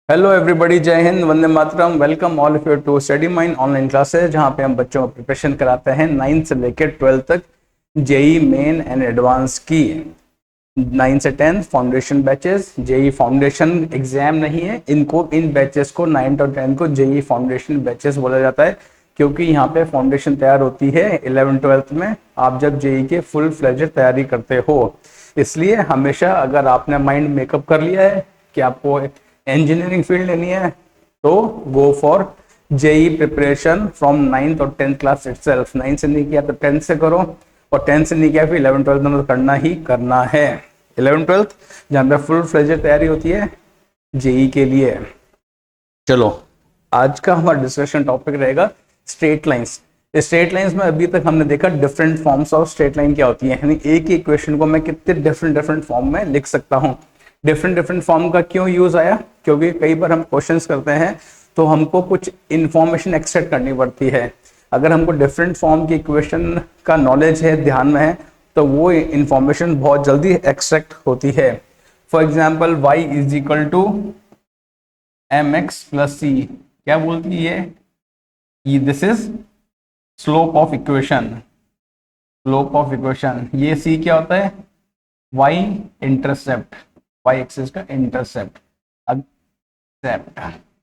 Hello everybody, जय हिंद, वंदे मातरम। Welcome all of you to study mind online classes, जहां पे हम बच्चों को प्रिपरेशन कराते हैं 9th से लेकर 12th तक जेई मेन एंड एडवांस की। 9 से 10 foundation batches, JEE foundation exam नहीं है, इनको इन बैचेस को 9th और 10th को जेई फाउंडेशन बैचेस बोला जाता है, क्योंकि यहाँ पे फाउंडेशन तैयार होती है 11th-12th में, आप जब जेई के फुल फ्लेजेड तैयारी करते हो। इसलिए हमेशा अगर आपने माइंड मेकअप कर लिया है कि आपको इंजीनियरिंग फील्ड लेनी है, तो go for JEE preparation from 9th और 10th क्लास इटसेल्फ। 9th से नहीं किया तो 10th से करो, और 10th से नहीं किया फिर 11th-12th में करना ही करना है। 11th-12th जहाँ पे फुल फ्लेजेड तैयारी होती है जेई के लिए। चलो, आज का हमारा डिस्कशन टॉपिक रहेगा स्ट्रेट लाइंस। स्ट्रेट लाइंस में अभी तक हमने देखा different forms of straight line क्या होती है, यानी एक ही इक्वेशन को मैं कितने डिफरेंट फॉर्म में लिख सकता हूँ। डिफरेंट फॉर्म का क्यों यूज आया? क्योंकि कई बार हम क्वेश्चंस करते हैं तो हमको कुछ इंफॉर्मेशन एक्सट्रैक्ट करनी पड़ती है। अगर हमको डिफरेंट फॉर्म की इक्वेशन का नॉलेज है, ध्यान में है, तो वो इंफॉर्मेशन बहुत जल्दी एक्सट्रैक्ट होती है। For example, y is equal to mx plus C, क्या बोलती है ये? This is slope of equation. Slope of equation, ये सी क्या होता है? y इंटरसेप्ट, y एक्सिस का इंटरसेप्ट,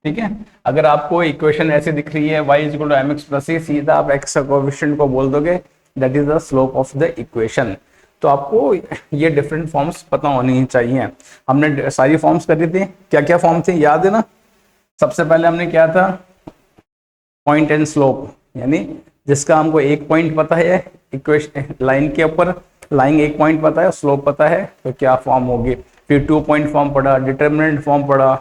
ठीक है। अगर आपको इक्वेशन ऐसे दिख रही है y is equal to mx plus C, सीधा आप x का कोएफिशिएंट को बोल दोगे, that is the slope of the equation. तो आपको ये डिफरेंट फॉर्म्स पता होनी चाहिए। हमने सारी फॉर्म्स करी थी, क्या क्या फॉर्म थी याद है ना? सबसे पहले हमने क्या था? पॉइंट एंड स्लोप, यानी जिसका हमको एक पॉइंट पता है इक्वेशन लाइन के ऊपर, लाइन एक पॉइंट पता है, स्लोप पता है, तो क्या फॉर्म होगी। फिर 2 पॉइंट फॉर्म पढ़ा, डिटरमिनेंट फॉर्म पढ़ा,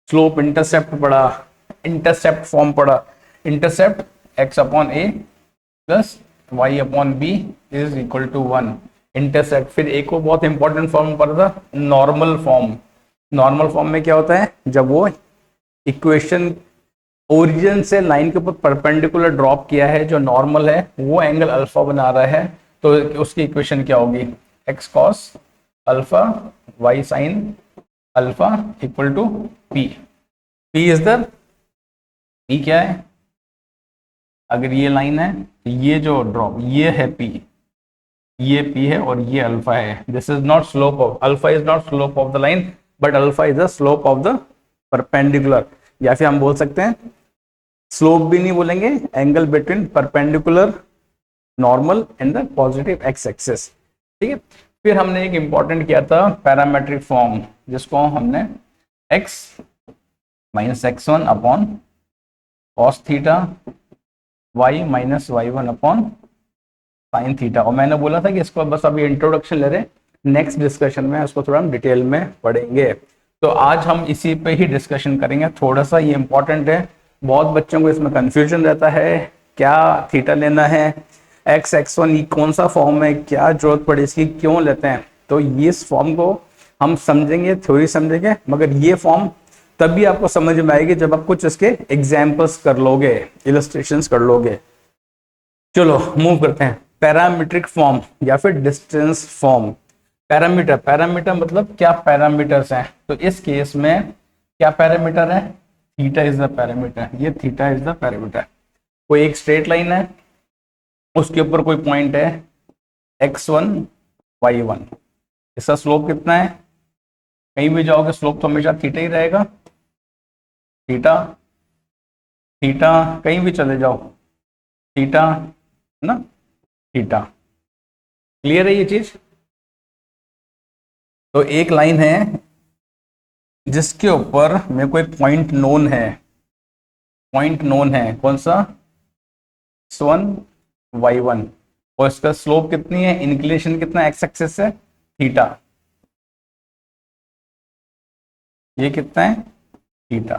स्लोप इंटरसेप्ट पढ़ा, इंटरसेप्ट फॉर्म पढ़ा। Intercept x upon a plus y upon b is equal to 1। Intercept. फिर एक को बहुत इंपॉर्टेंट फॉर्म पढ़ा था, नॉर्मल फॉर्म। नॉर्मल फॉर्म में क्या होता है? जब वो इक्वेशन ओरिजिन से लाइन के ऊपर परपेंडिकुलर ड्रॉप किया है, जो नॉर्मल है वो एंगल अल्फा बना रहा है, तो उसकी इक्वेशन क्या होगी? x cos alpha y sin alpha equal to p। p is the, p क्या है? अगर ये लाइन है तो ये जो ड्रॉप ये है p, ये p है और ये अल्फा है। This is not slope of alpha, is not slope of the line, but alpha is the slope of the perpendicular. या फिर हम बोल सकते हैं, स्लोप भी नहीं बोलेंगे, angle between perpendicular normal and the positive X axis, ठीक है। फिर हमने एक इंपॉर्टेंट किया था पैरामेट्रिक फॉर्म, जिसको हमने x minus x1 upon cos theta, y minus y1 upon sine theta. और मैंने बोला था कि इसको बस अभी इंट्रोडक्शन ले रहे, नेक्स्ट डिस्कशन में उसको थोड़ा हम डिटेल में पढ़ेंगे। तो आज हम इसी पे ही डिस्कशन करेंगे। थोड़ा सा ये इंपॉर्टेंट है, बहुत बच्चों को इसमें कंफ्यूजन रहता है, क्या थीटा लेना है, x x1 कौन सा फॉर्म है, क्या जरूरत पड़े इसकी, क्यों लेते हैं। तो ये इस फॉर्म को हम समझेंगे, थ्योरी समझेंगे, मगर ये फॉर्म तभी आपको समझ में आएगी जब आप कुछ इसके एग्जाम्पल्स कर लोगे, इलस्ट्रेशंस कर लोगे। चलो मूव करते हैं। पैरामीट्रिक फॉर्म या फिर डिस्टेंस फॉर्म। पैरामीटर, पैरामीटर मतलब क्या पैरामीटर्स हैं, तो इस केस में क्या पैरामीटर है? थीटा इज द पैरामीटर, ये थीटा इज द पैरामीटर। कोई एक स्ट्रेट लाइन है, उसके ऊपर कोई पॉइंट है x1 y1, इसका स्लोप कितना है? कहीं भी जाओगे स्लोप तो हमेशा थीटा ही रहेगा। थीटा थीटा कहीं भी चले जाओ, थीटा ना, थीटा। क्लियर है ये चीज? तो एक लाइन है जिसके ऊपर मेरे को एक पॉइंट नोन है, पॉइंट नोन है, कौन सा? x1 y1, और इसका स्लोप कितनी है, इंक्लिनेशन कितना एक्स एक्सिस से? थीटा। ये कितना है? थीटा।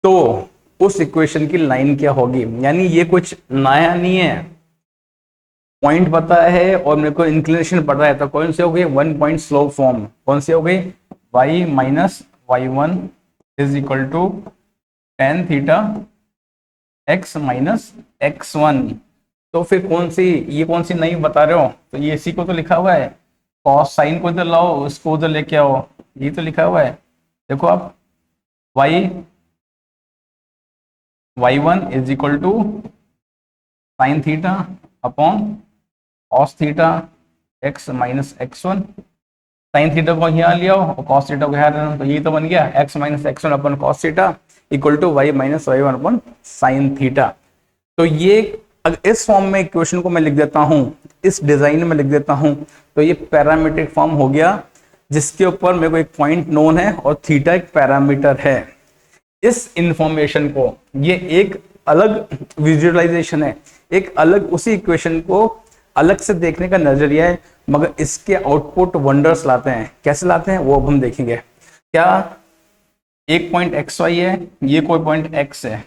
तो उस इक्वेशन की लाइन क्या होगी? यानी ये कुछ नया नहीं है, पॉइंट पता है और मेरे को इंक्लिनेशन पता है, तो कौन सी हो गई? 1 पॉइंट स्लोप फॉर्म। कौन सी हो गई? y minus y1 is equal to tan theta x minus x1। तो फिर कौन सी, ये कौन सी नहीं बता रहे हो? तो ये इसी को तो लिखा हुआ है, कॉस साइन को इधर लाओ, उसको उधर लेके आओ, ये तो लिखा हुआ है। देखो आप, y1 is equal to sine theta upon cos theta x minus x1। Sine theta को यहाँ लिया और कॉस थीटा को यहाँ लेना, तो ये तो बन गया x minus x1 upon cos theta equal to y minus y1 upon sine theta. तो ये अगर इस फॉर्म में इक्वेशन को मैं लिख देता हूं, इस डिजाइन में लिख देता हूं, तो ये पैरामीट्रिक फॉर्म हो गया जिसके ऊपर मेरे को एक पॉइंट नोन है और थीटा एक पैरामीटर है। इस इंफॉर्मेशन को, ये एक अलग विजुअलाइजेशन है, एक अलग उसी इक्वेशन को अलग से देखने का नजरिया है, मगर इसके आउटपुट वंडर्स लाते हैं। कैसे लाते हैं वो अब हम देखेंगे। क्या एक पॉइंट एक्स वाई है, ये कोई पॉइंट एक्स है,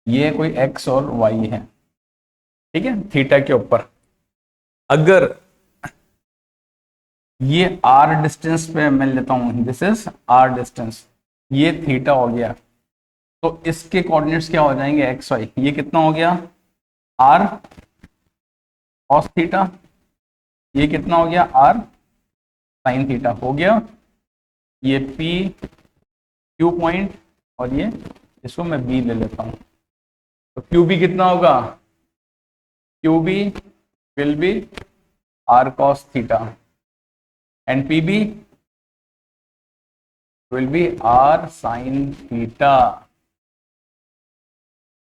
ये कोई एक्स और वाई है, ठीक है, थीटा के ऊपर। अगर ये आर डिस्टेंस पे मैं लेता हूं, दिस इज आर डिस्टेंस, ये थीटा हो गया, तो इसके कोऑर्डिनेट्स क्या हो जाएंगे एक्स वाई। ये कितना हो गया आर कॉस थीटा, ये कितना हो गया आर साइन थीटा हो गया। ये पी क्यू पॉइंट और ये इसको मैं बी ले लेता हूं, तो क्यू बी कितना होगा, Q B will be R cos theta and P B will be R sine theta.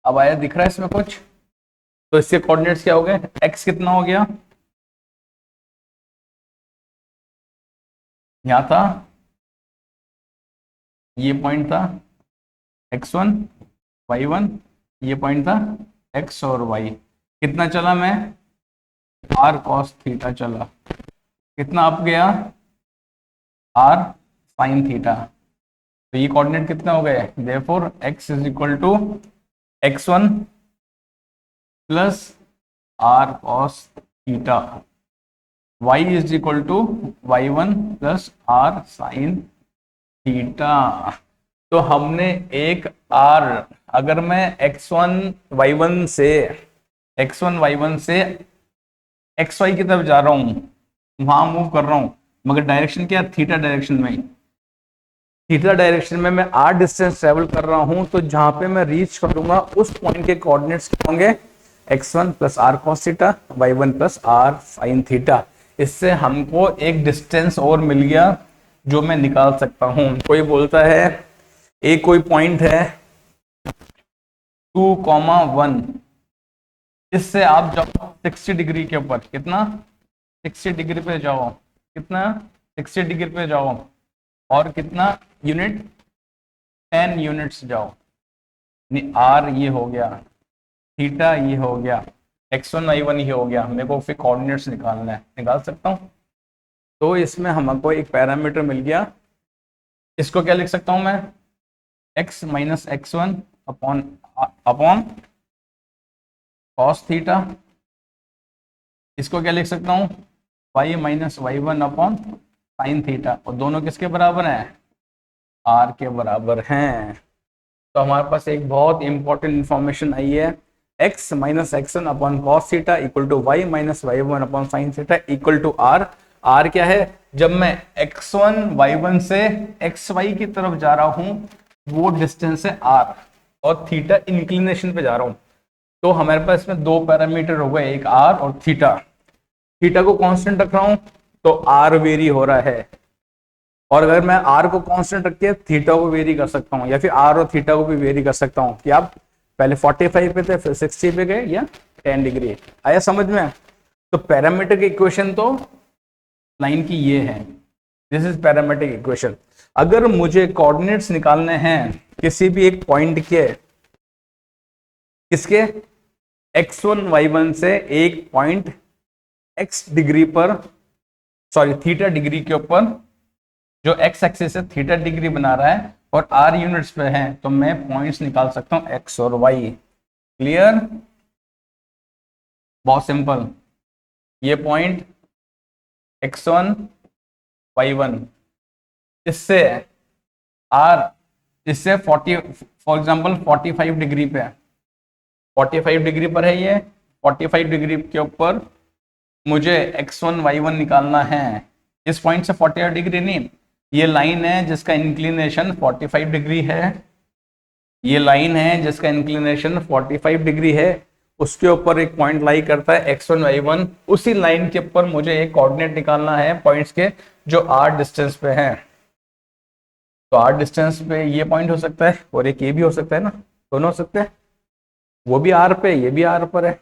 अब आया दिख रहा है इसमें कुछ, तो इसके कोऑर्डिनेट्स क्या हो गए, एक्स कितना हो गया, यहां था, ये पॉइंट था x1 y1, ये पॉइंट था x और y। कितना चला मैं, r cos थीटा चला, कितना अप गया r sin थीटा, तो ये कोऑर्डिनेट कितने हो गए, therefore x is equal to x1 plus r cos theta, y is equal to y1 plus r sin theta. तो हमने एक r, अगर मैं x1 y1 से xy की तरफ जा रहा हूं, वहां मूव कर रहा हूं, मगर डायरेक्शन क्या, थीटा डायरेक्शन में, थीटा डायरेक्शन में मैं r डिस्टेंस ट्रेवल कर रहा हूं, तो जहां पे मैं रीच करूंगा उस पॉइंट के कोऑर्डिनेट्स क्या होंगे, x1 plus r cos theta, y1 plus r sin theta. इससे हमको एक डिस्टेंस और मिल गया जो मैं निकाल सकता हूं। कोई बोलता है एक कोई पॉइंट है 2,1, इससे आप जाओ 60 डिग्री के ऊपर, कितना 60 डिग्री पे जाओ, कितना 60 डिग्री पे जाओ, और कितना यूनिट 10 यूनिट्स जाओ, आर ये हो गया, थीटा ये हो गया, x1 y1 ये हो गया, मेरे को फिर कोऑर्डिनेट्स निकालना है, निकाल सकता हूँ। तो इसमें हमको एक पैरामीटर मिल गया, इसको क्या लिख सकता हूं मैं, x minus x1 upon cos theta, इसको क्या लिख सकता हूं, y minus y1 upon sine theta, और दोनों किसके बराबर हैं, r के बराबर हैं। तो हमारे पास एक बहुत इंपॉर्टेंट इंफॉर्मेशन आई है, x minus x1 upon cos theta equal to y minus y1 upon sine theta equal to r। r क्या है, जब मैं x1 y1 से xy की तरफ जा रहा हूं, वो डिस्टेंस है r, और थीटा इंक्लिनेशन पे जा रहा हूं, तो हमारे पास इसमें दो पैरामीटर हो गए, एक r और थीटा। थीटा को कांस्टेंट रख रहा हूं तो r वेरी हो रहा है, और अगर मैं r को कांस्टेंट रख के थीटा को वेरी कर सकता हूं, या फिर r और थीटा को भी वेरी कर सकता हूं, कि आप पहले 45 पे थे फिर 60 पे गए, या 10 डिग्री। आया समझ में। तो पैरामीटर की इक्वेशन तो लाइन की ये है, दिस इज पैरामीट्रिक इक्वेशन। अगर मुझे कोऑर्डिनेट्स निकालने हैं किसी भी एक पॉइंट के, किसके, x1 y1 से एक पॉइंट x डिग्री पर, सॉरी थीटा डिग्री के ऊपर, जो x एक्सिस से थीटा डिग्री बना रहा है और r यूनिट्स पे है, तो मैं पॉइंट्स निकाल सकता हूं x और y। क्लियर, बहुत सिंपल। ये पॉइंट x1 y1, इससे r, इससे 40 फॉर एग्जांपल 45 डिग्री पे है, 45 डिग्री पर है ये, 45 डिग्री के ऊपर मुझे x1 y1 निकालना है। इस पॉइंट से 45 डिग्री नहीं, ये लाइन है जिसका इंक्लिनेशन 45 डिग्री है, ये लाइन है जिसका इंक्लिनेशन 45 डिग्री है, उसके ऊपर एक पॉइंट लाई करता है x1 y1। उसी लाइन के ऊपर मुझे एक कोऑर्डिनेट निकालना है पॉइंट्स के जो r डिस्टेंस पे हैं। तो r डिस्टेंस पे ये पॉइंट हो सकता है और एक ये भी हो सकता है ना, दोनों हो सकते हैं, वो भी r पे ये भी r पर है।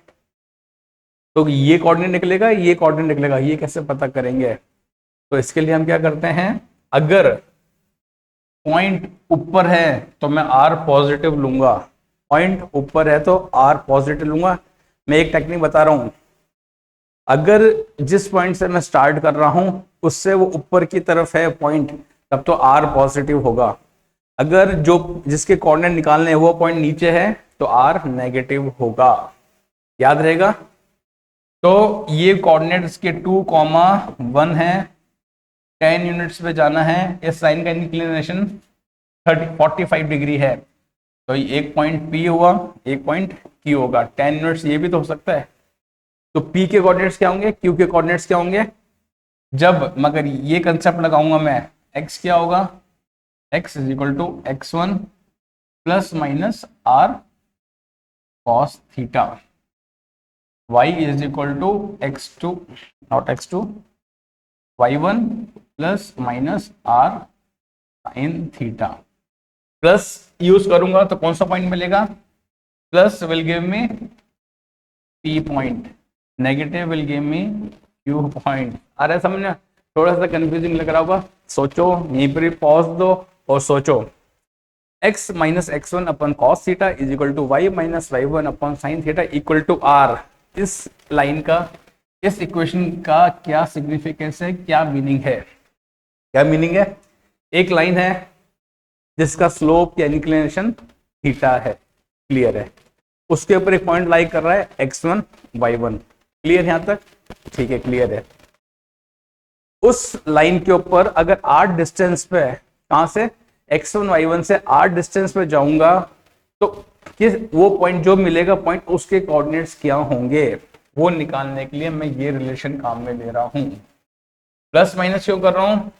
तो ये कोऑर्डिनेट निकलेगा, ये कोऑर्डिनेट निकलेगा, ये कैसे पता करेंगे? तो इसके लिए हम क्या करते हैं, अगर पॉइंट ऊपर है तो मैं r पॉजिटिव लूंगा, पॉइंट ऊपर है तो r पॉजिटिव लूंगा। मैं एक टेक्निक बता रहा हूं, अगर जिस पॉइंट से मैं स्टार्ट कर रहा हूं उससे वो ऊपर की तरफ है पॉइंट, तब तो r पॉजिटिव होगा। अगर जो जिसके कोऑर्डिनेट निकालने हैं वो पॉइंट नीचे है तो r नेगेटिव होगा, याद रहेगा। तो ये कोऑर्डिनेट्स के 2,1 है, 10 यूनिट्स पे जाना है, इस लाइन का इंक्लिनेशन 45 डिग्री है, तो एक पॉइंट P हुआ, एक पॉइंट Q होगा। 10 यूनिट्स ये भी तो हो सकता है। तो P के कोऑर्डिनेट्स क्या होंगे, Q के कोऑर्डिनेट्स क्या होंगे? जब मगर ये कंसेप्ट लगाऊंगा मैं, x क्या होगा, x is equal to x1 plus minus r cos theta, y is equal to x2 not x2 y1 plus minus r sin theta. Plus use करूंगा तो कौन सा पॉइंट मिलेगा, plus will give me P point, negative will give me Q point. आ रहा है समझ में? थोड़ा सा कंफ्यूजिंग लग रहा होगा, सोचो, यहीं पर पॉज दो और सोचो। x minus x1 upon cos theta is equal to y minus y1 upon sine theta equal to r। इस लाइन का, इस इक्वेशन का क्या सिग्निफिकेंस है, क्या मीनिंग है? क्या मीनिंग है? एक लाइन है जिसका स्लोप या इंक्लिनेशन थीटा है, क्लियर है, उसके ऊपर एक पॉइंट लाई कर रहा है x1 y1, क्लियर है यहां तक? ठीक है, क्लियर है। उस लाइन के ऊपर अगर r डिस्टेंस पे, कहां से, x1 y1 से r डिस्टेंस पे जाऊंगा तो किस वो पॉइंट जो मिलेगा पॉइंट, उसके कोऑर्डिनेट्स क्या होंगे, वो निकालने के लिए मैं ये रिलेशन काम में ले रहा हूं। प्लस माइनस क्यों कर रहा हूं,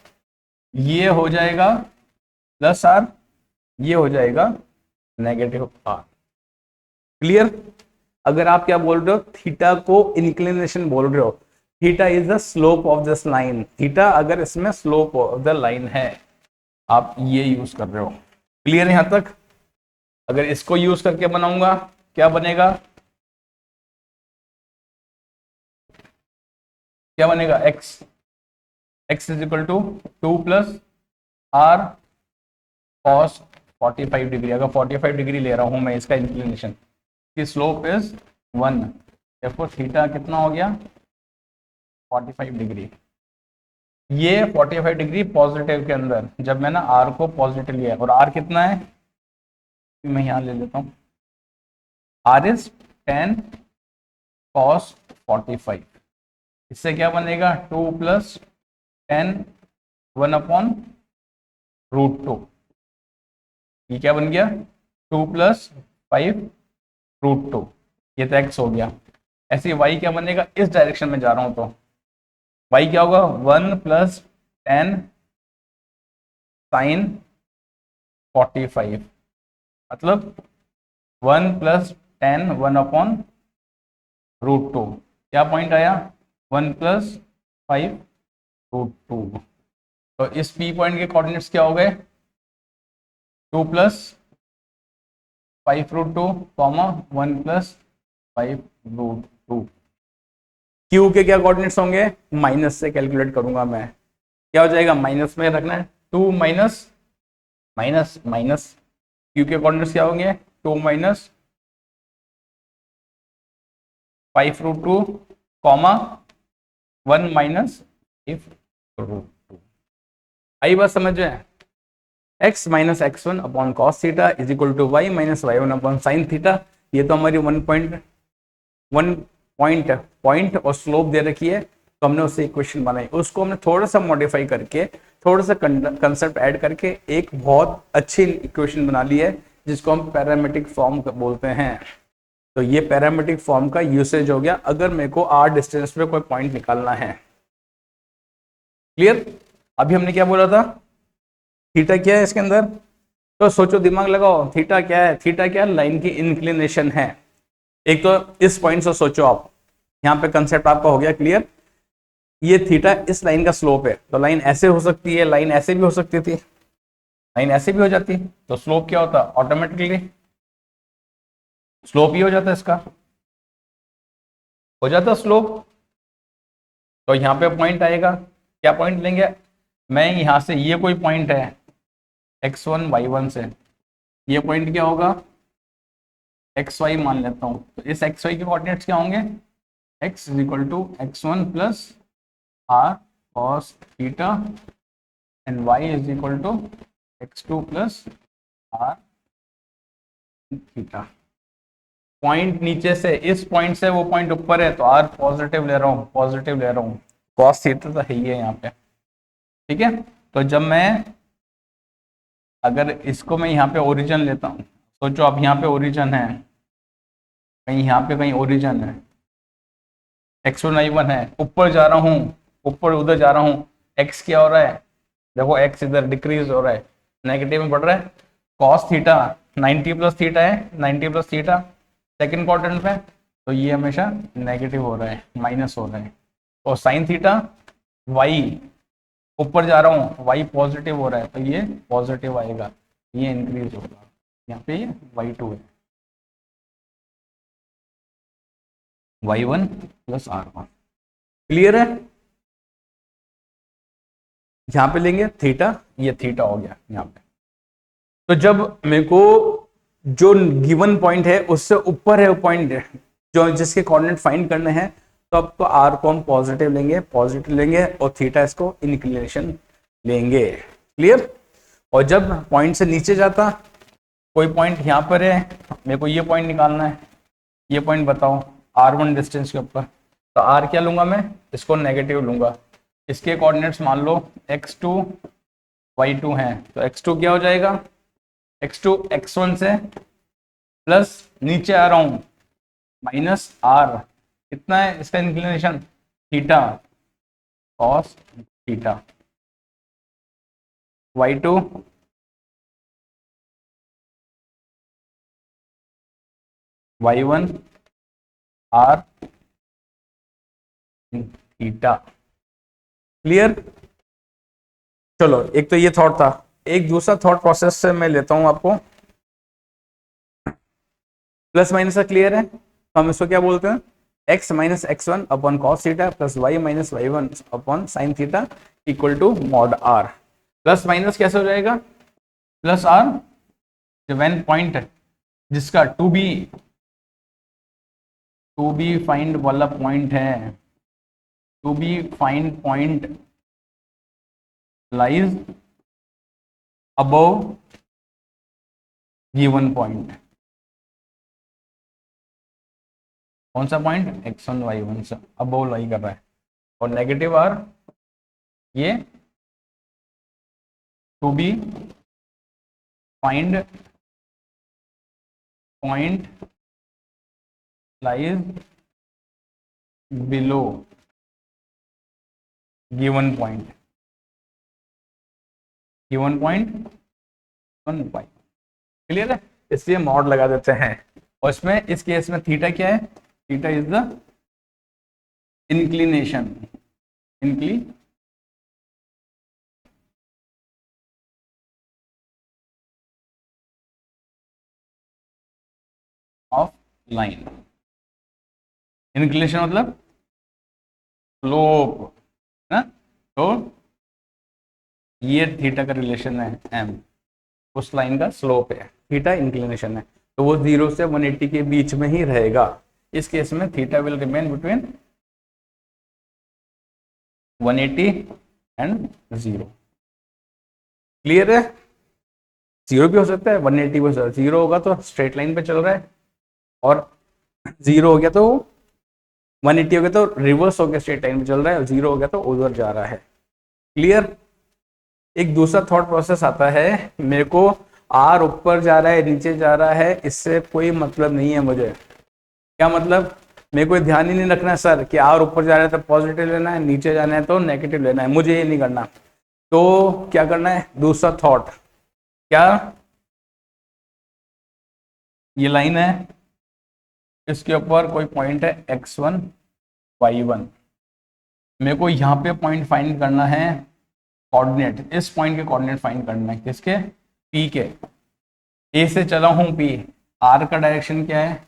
ये हो जाएगा प्लस r, ये हो जाएगा नेगेटिव r, क्लियर। अगर आप क्या बोल रहे हो, थीटा को इंक्लिनेशन बोल रहे हो, theta is the slope of this line, theta अगर इसमें स्लोप ऑफ द लाइन है, आप ये यूज कर रहे हो, क्लियर है यहां तक? अगर इसको यूज करके बनाऊंगा क्या बनेगा, क्या बनेगा, x is equal to 2 plus r cos 45 degree. अगर 45 डिग्री ले रहा हूं मैं इसका इंक्लिनेशन, की स्लोप इज 1, देखो थीटा कितना हो गया, 45 डिग्री। ये 45 डिग्री पॉजिटिव के अंदर, जब मैंने r को पॉजिटिव लिया, और r कितना है, मैं यहां ले लेता हूं, r इज 10 cos 45। इससे क्या बनेगा, 2 प्लस 10 1 अपॉन रूट 2, ये क्या बन गया, 2 प्लस 5 रूट 2, ये तो x हो गया। ऐसे y क्या बनेगा, इस डायरेक्शन में जा रहा हूं तो y क्या होगा, 1 प्लस 10 साइन 45, मतलब 1 प्लस 10 1 अपॉन रूट 2, क्या पॉइंट आया, 1 प्लस 5 रूट 2। तो इस P पॉइंट के कोऑर्डिनेट्स क्या हो गए, 2 plus 5 root 2 comma 1 plus 5 root 2। Q के क्या कोऑर्डिनेट्स होंगे, माइनस से कैलकुलेट करूंगा मैं, क्या हो जाएगा, माइनस में रखना है, 2 माइनस माइनस माइनस, Q के कोऑर्डिनेट्स क्या होंगे, 2 minus 5 root 2 comma 1 minus 5 root 2। आई बात समझ में, x minus x1 upon cos theta is equal to y minus y1 upon sine theta. ये तो हमारी 1 पॉइंट और स्लोप दे रखी है, तो हमने उससे इक्वेशन बनाई, उसको हमने थोड़ा सा मॉडिफाई करके, थोड़ा सा कंसेप्ट ऐड करके एक बहुत अच्छी इक्वेशन बना ली है, जिसको हम पैरामीट्रिक फॉर्म बोलते हैं। तो ये पैरामीट्रिक फॉर्म का यूसेज हो गया अगर मेरे को r डिस्टेंस पे कोई पॉइंट निकालना है, क्लियर। अभी हमने क्या बोला था, थीटा क्या है इसके अंदर, तो सोचो, दिमाग लगाओ, थीटा क्या है, थीटा क्या है, लाइन की इंक्लिनेशन है। एक तो इस पॉइंट से सोचो आप, यहाँ पे कंसेप्ट आपका हो गया क्लियर। ये थीटा इस लाइन का स्लोप है, तो लाइन ऐसे हो सकती है, लाइन ऐसे भी हो सकती थी, लाइन ऐसे भी हो जाती, तो स्लोप क्या होता, ऑटोमेटिकली स्लोप ही हो जाता है इसका, हो जाता स्लोप। तो यहाँ पे पॉइंट आएगा, क्या पॉइंट लेंगे, मैं यहाँ से, ये कोई पॉइंट है x1 y1 से, ये पॉइंट क्या होगा xy मान लेता हूँ, तो इस xy के कोऑर्डिनेट्स क्या होंगे, x is equal to x1 plus r cos theta and y is equal to x2 plus r theta. Point नीचे से, इस पॉइंट से वो पॉइंट ऊपर है, तो r पॉजिटिव ले रहा हूँ, पॉजिटिव ले रहा हूँ, cos थीटा तो है ही है यहाँ पे, ठीक है। तो जब मैं, अगर इसको मैं यहाँ पे ओरिजिन लेता हूँ, सोचो अब यहाँ पे ओरिजिन है, कहीं यहाँ पे कहीं ओरिजिन है, x1 y1 है, ऊपर जा रहा हूँ, ऊपर उधर जा रहा हूँ, x क्या हो रहा है, देखो x इधर डिक्रीज हो रहा है, नेगेटिव में बढ़ रहा है, cos थीटा 90 प्लस थीटा है, 90 प्लस थीटा सेकंड क्वाड्रेंट पे, तो ये हमेशा नेगेटिव हो रहा है, माइनस हो रहा है। और साइन थीटा y, ऊपर जा रहा हूँ, y पॉजिटिव हो रहा है, तो ये पॉजिटिव आएगा, ये इंक्रीज होगा, यहाँ पे ये y2 है, y1 प्लस r1, क्लियर है। यहाँ पे लेंगे थीटा, ये थीटा हो गया यहाँ पे। तो जब मेरे को जो गिवन पॉइंट है उससे ऊपर है वो पॉइंट जो जिसके कोऑर्डिनेट फाइंड करने हैं, तो अब तो आर को हम पॉजिटिव लेंगे और थीटा इसको इंक्लिनेशन लेंगे, क्लियर। और जब पॉइंट से नीचे जाता, कोई पॉइंट यहाँ पर है, मेरे को ये पॉइंट निकालना है, ये पॉइंट बताओ r1 डिस्टेंस के ऊपर, तो r क्या लूंगा मैं, इसको नेगेटिव लूंगा, इसके कोऑर्डिनेट्स मान लो x2 y2 हैं, तो x2 क्या हो जाएगा, x2 x1 से प्लस नीचे आ रहा हूं माइनस r, कितना है इसका inclination, theta cos theta, y2 y1 r theta, clear. चलो, एक तो ये थॉट था, एक दूसरा थॉट प्रोसेस से मैं लेता हूं आपको, प्लस माइनस का क्लियर है, तो हम इसको क्या बोलते हैं, x minus x one upon cos theta plus y minus y1 upon sine theta equal to mod r। Plus minus कैसे हो जाएगा, प्लस r, जो व्हेन पॉइंट जिसका टू बी फाइंड वाला पॉइंट है, to be find point lies above given point, कौन सा point, x1 y1 से अबव लाई कर रहा है, और नेगेटिव r, ये to be find point lies below given point, given point 1 pi, clear है। इसलिए मॉड लगा देते हैं, और इसमें इस केस में थीटा क्या है, theta is the inclination, of line, inclination मतलब स्लोप ना, तो ये थीटा का रिलेशन है m, उस लाइन का स्लोप है, थीटा इंक्लिनेशन है, तो वो 0 से 180 के बीच में ही रहेगा। इस केस में theta will remain between 180 and 0, clear है। 0 भी हो सकता है, 180 भी हो सकता है, 0 होगा तो स्ट्रेट लाइन पे चल रहा है, और 0 हो गया तो 180 हो गया तो रिवर्स हो गया, स्ट्रेट लाइन पे चल रहा है, और 0 हो गया तो उधर जा रहा है, क्लियर। एक दूसरा थॉट प्रोसेस आता है, मेरे को आर ऊपर जा रहा है नीचे जा रहा है, इससे कोई मतलब नहीं है मुझे, क्या मतलब, मेरे को ध्यान ही नहीं रखना सर कि आर ऊपर जा रहा है तो पॉजिटिव लेना है, नीचे जाना है तो नेगेटिव लेना है, मुझे ये नहीं करना। तो क्या करना है, दूसरा थॉट क्या, ये लाइन है, इसके ऊपर कोई पॉइंट है x1 y1, मेरे को यहाँ पे पॉइंट फाइंड करना है, कोऑर्डिनेट, इस पॉइंट के कोऑर्डिनेट फाइंड करना है, किसके, p के। a से चला हूं p, r का डायरेक्शन क्या है,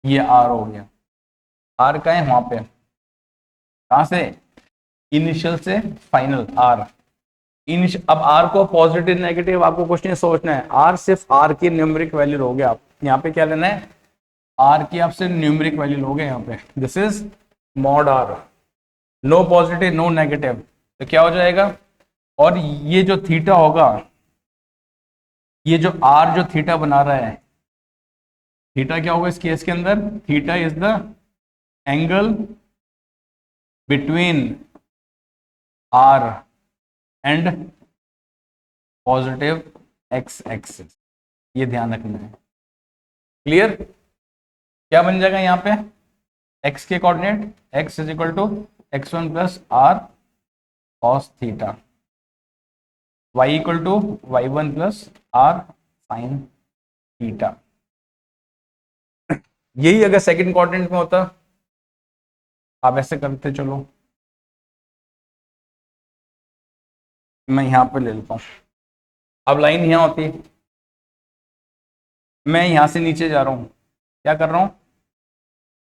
ये r हो गया, r का है वहां पे, कहां से, इनिशियल से फाइनल r। अब r को पॉजिटिव नेगेटिव आपको कुछ नहीं सोचना है, r सिर्फ r की न्यूमेरिक वैल्यू लोगे आप, यहाँ पे क्या लेना है, r की आप सिर्फ न्यूमेरिक वैल्यू लोगे यहाँ पे, this is mod r, no positive no negative, तो क्या हो जाएगा, और ये जो थीटा होगा, ये जो r जो थीटा बना रहा है, थीटा क्या होगा इस केस के अंदर, theta is the angle between r and positive x axis, ये ध्यान रखना है, क्लियर। क्या बन जाएगा यहाँ पे, x के coordinate, x is equal to x1 plus r cos theta, y equal to y1 plus r sin theta. यही अगर सेकंड कोऑर्डिनेट में होता, आप ऐसे करते चलो, मैं यहां पे ले लेता हूं, अब लाइन यहां होती, मैं यहां से नीचे जा रहा हूं, क्या कर रहा हूं,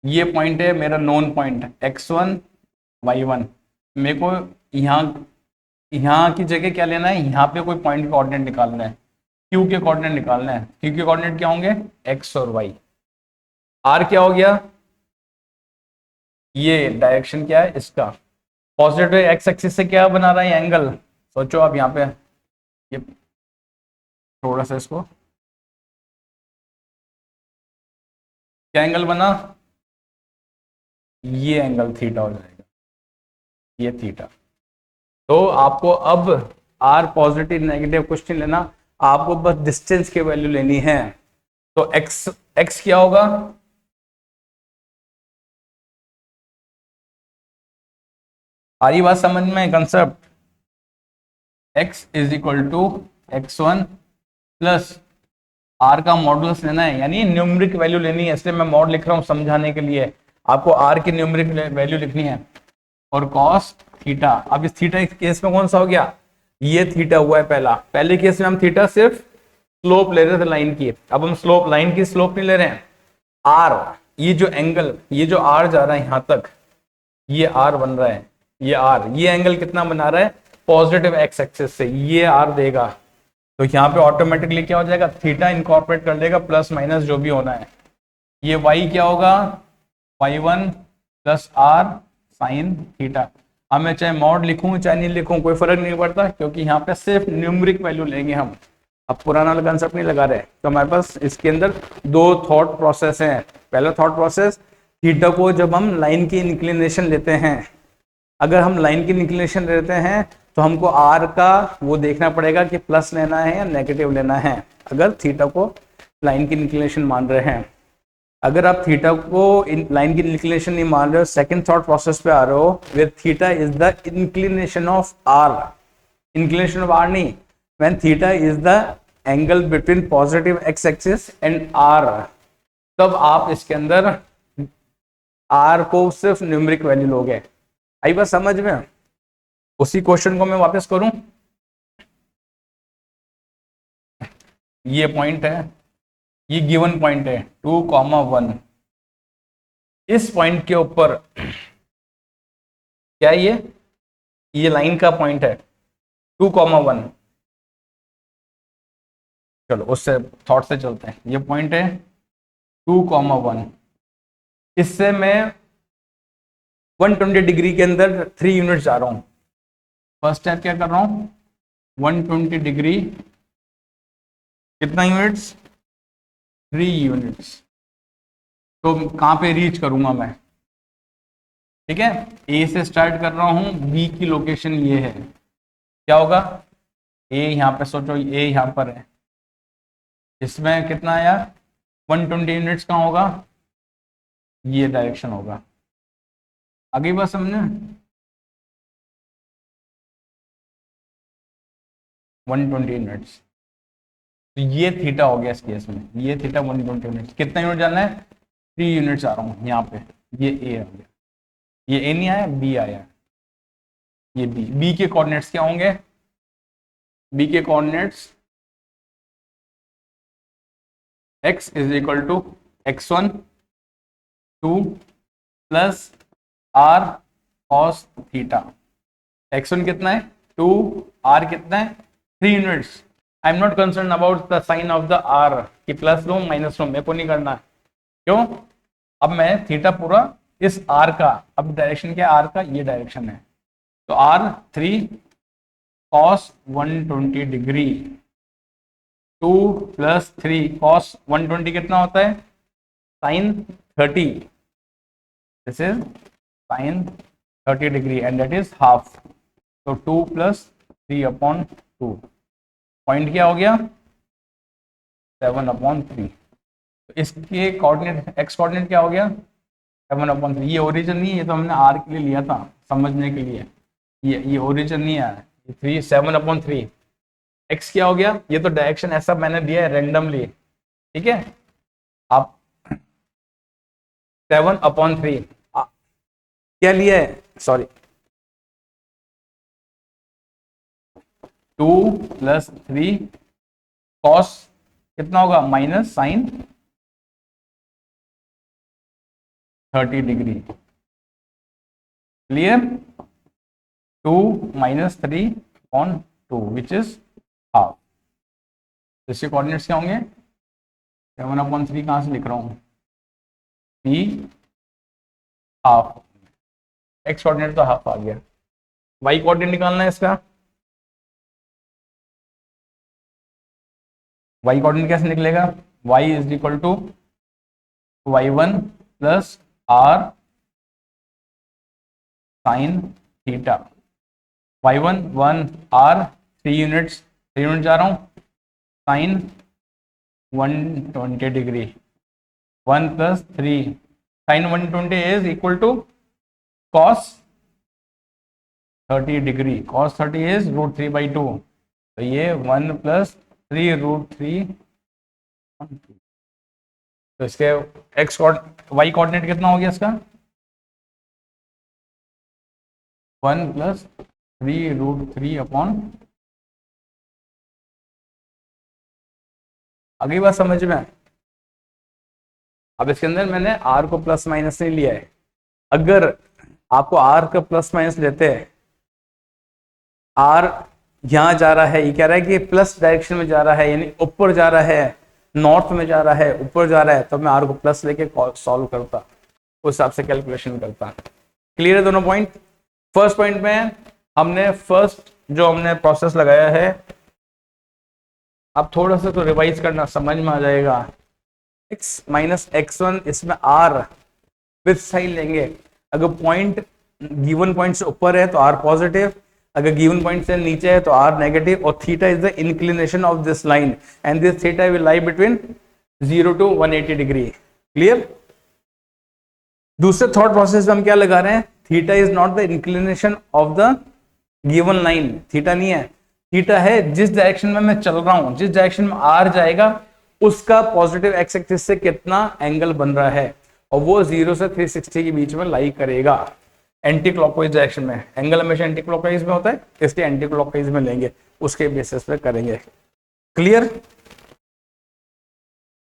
ये पॉइंट है मेरा नोन पॉइंट x1 y1, मेरे को यहाँ यहाँ की जगह क्या लेना है, यहाँ पे कोई पॉइंट का कोऑर्डिनेट निकालना है, q के कोऑर्डिनेट निकालना है, q के कोऑर्डिनेट क्या होंगे, x और y, r क्या हो गया, ये डायरेक्शन क्या है इसका, पॉजिटिव एक्स एक्सिस से क्या बना रहा है एंगल, सोचो आप यहाँ पे, ये थोड़ा सा इसको, क्या एंगल बना, ये एंगल थीटा हो जाएगा, ये थीटा। तो आपको अब आर पॉजिटिव नेगेटिव कुछ नहीं लेना, आपको बस डिस्टेंस की वैल्यू लेनी है, तो एक्स एक्स क्या होगा, आ रही बात समझ में concept, x is equal to x1 plus r का मॉडुलस लेना है, यानी न्यूमेरिक वैल्यू लेनी है, इसलिए मैं मॉड लिख रहा हूं समझाने के लिए, आपको आर की न्यूमेरिक वैल्यू लिखनी है, और कॉस थीटा। अब इस थीटा के केस में कौन सा हो गया, ये थीटा हुआ है पहला, पहले केस में हम थीटा सिर्फ स्लोप ले रहे थे लाइन की, अब हम स्लोप, लाइन की स्लोप नहीं ले रहे हैं, आर, ये जो एंगल, ये जो आर जा रहा है यहां तक, ये आर बन रहा है, ये आर, ये एंगल कितना बना रहा है, पॉजिटिव एक्स एक्सिस से, ये आर देगा, तो यहाँ पे ऑटोमेटिकली क्या हो जाएगा, थीटा इनकॉर्पोरेट कर लेगा, प्लस माइनस जो भी होना है, ये y क्या होगा, y1 plus r sign theta. अब मैं चाहे मॉड लिखूं चाहे नहीं लिखूं कोई फर्क नहीं पड़ता, क्योंकि यहाँ पे सिर्फ न्यूमेरिक वैल्यू लेंगे हम, अब पुराना कंसेप्ट नहीं लगा रहे, तो हमारे पास इसके अंदर दो थॉट प्रोसेस हैं। पहला थॉट प्रोसेस, थीटा को जब हम लाइन की इंक्लिनेशन लेते हैं, अगर हम लाइन की इंक्लिनेशन लेते हैं तो हमको आर का वो देखना पड़ेगा कि प्लस लेना है या नेगेटिव लेना है, अगर थीटा को लाइन की इंक्लिनेशन मान रहे हैं। अगर आप थीटा को लाइन की इंक्लिनेशन नहीं मान रहे हो, सेकंड थॉट प्रोसेस पे आ रहे हो, where theta is the inclination of R, inclination of R नहीं, when theta is the angle between positive X axis and R, तब आप इसके अंदर आर को सिर्फ न्यूमेरिक वैल्यू लोगे। आई बात समझ में, उसी क्वेश्चन को मैं वापस करूं, ये पॉइंट है, ये गिवन पॉइंट है 2,1, इस पॉइंट के ऊपर क्या है, ये लाइन का पॉइंट है 2,1, चलो उससे थॉट से चलते हैं, ये पॉइंट है 2,1, इससे मैं 120 डिग्री के अंदर 3 यूनिट जा रहा हूं, फर्स्ट स्टेप क्या कर रहा हूं, 120 डिग्री कितना यूनिट्स, 3 यूनिट्स, तो कहां पे रीच करूंगा मैं, ठीक है, ए से स्टार्ट कर रहा हूं, बी की लोकेशन ये है, क्या होगा, ए यहां पे सोचो, ए यहां पर है, इसमें कितना आया 120 यूनिट्स कहाँ होगा, ये डायरेक्शन होगा, आगे बात समझे, 120 यूनिट्स। तो ये थीटा हो गया इस केस में, ये थीटा 120 यूनिट्स। कितना यूनिट जाना है? 3 यूनिट्स आ रहा हूँ यहाँ पे। ये ए हो गया, ये ए नहीं आया, बी आया, ये बी। बी के कोऑर्डिनेट्स क्या होंगे? बी के coordinates x is equal to x1 2 plus r cos theta. x1 कितना है? 2, r कितना है? 3 units. I am not concern about the sign of the r कि प्लस लो माइनस लो, मेरे को नहीं करना है। क्यों? अब मैं थीटा पूरा इस r का, अब डायरेक्शन क्या है? r का ये डायरेक्शन है, तो r 3 cos 120 degree, 2 plus 3 cos 120 कितना होता है? sin 30। This is sin 30 degree and that is half. तो 2 प्लस 3 अपॉन 2, पॉइंट क्या हो गया? 7/3। तो इसके कोऑर्डिनेट, एक्स कोऑर्डिनेट क्या हो गया? 7/3। ये ओरिजिन नहीं है, ये तो हमने आर के लिए लिया था समझने के लिए। ये ओरिजिन नहीं है, 3 7/3। एक्स क्या हो गया? ये तो डायरेक्शन ऐसा मैंने दिया है रेंडमली, ठीक है। आप 7/3 क्या लिया है? सॉरी, 2 प्लस 3 कॉस कितना होगा? Minus sine 30 degree. Clear? 2 minus 3/2 which is half. इसके कोऑर्डिनेट्स क्या होंगे? 7/3 कहां से लिख रहा हूं? B half. एक्स कोऑर्डिनेट तो हाफ आ गया। वाई कोऑर्डिनेट निकालना है इसका। वाई कोऑर्डिनेट कैसे निकलेगा? Y is equal to y1 plus r sine theta. y1 1, r 3 units, 3 unit जा रहा हूं, sine 120 degree, 1 plus 3 sine 120 is equal to cos 30 degree. Cos 30 is √3/2। तो ये 1 प्लस 3 √3। तो इसके एक्स वाई कोऑर्डिनेट कितना हो गया इसका? 1 प्लस 3 √3 अपॉन। अगली बात समझ में? अब इसके अंदर मैंने r को प्लस माइनस नहीं लिया है। अगर आपको r का प्लस माइनस लेते हैं, r यहां जा रहा है, ये कह रहा है कि प्लस डायरेक्शन में जा रहा है, यानी ऊपर जा रहा है, नॉर्थ में जा रहा है, ऊपर जा रहा है, तो मैं r को प्लस लेके सॉल्व करता, उस हिसाब से कैलकुलेशन करता। क्लियर है दोनों पॉइंट? फर्स्ट पॉइंट में हमने जो हमने प्रोसेस लगाया है, अब थोड़ा सा तो रिवाइज करना, समझ में आ जाएगा। x माइनस x1, इसमें r विथ साइन लेंगे। अगर पॉइंट गिवन पॉइंट से ऊपर है तो r पॉजिटिव, अगर गिवन पॉइंट से नीचे है तो r नेगेटिव, और theta is the inclination of this line and this theta will lie between 0 to 180 degree. Clear? दूसरे थॉट प्रोसेस में हम क्या लगा रहे हैं? Theta is not the inclination of the given line. Theta नहीं है, थीटा है जिस डायरेक्शन में मैं चल रहा हूं, जिस डायरेक्शन में r जाएगा उसका पॉजिटिव एक्स एक्सिस से कितना एंगल बन रहा है, और वो 0 से 360 के बीच में लाई करेगा एंटी क्लॉकवाइज डायरेक्शन में। एंगल हमेशा एंटी क्लॉकवाइज में होता है, इसलिए एंटी क्लॉकवाइज में लेंगे, उसके बेसिस पे करेंगे। क्लियर?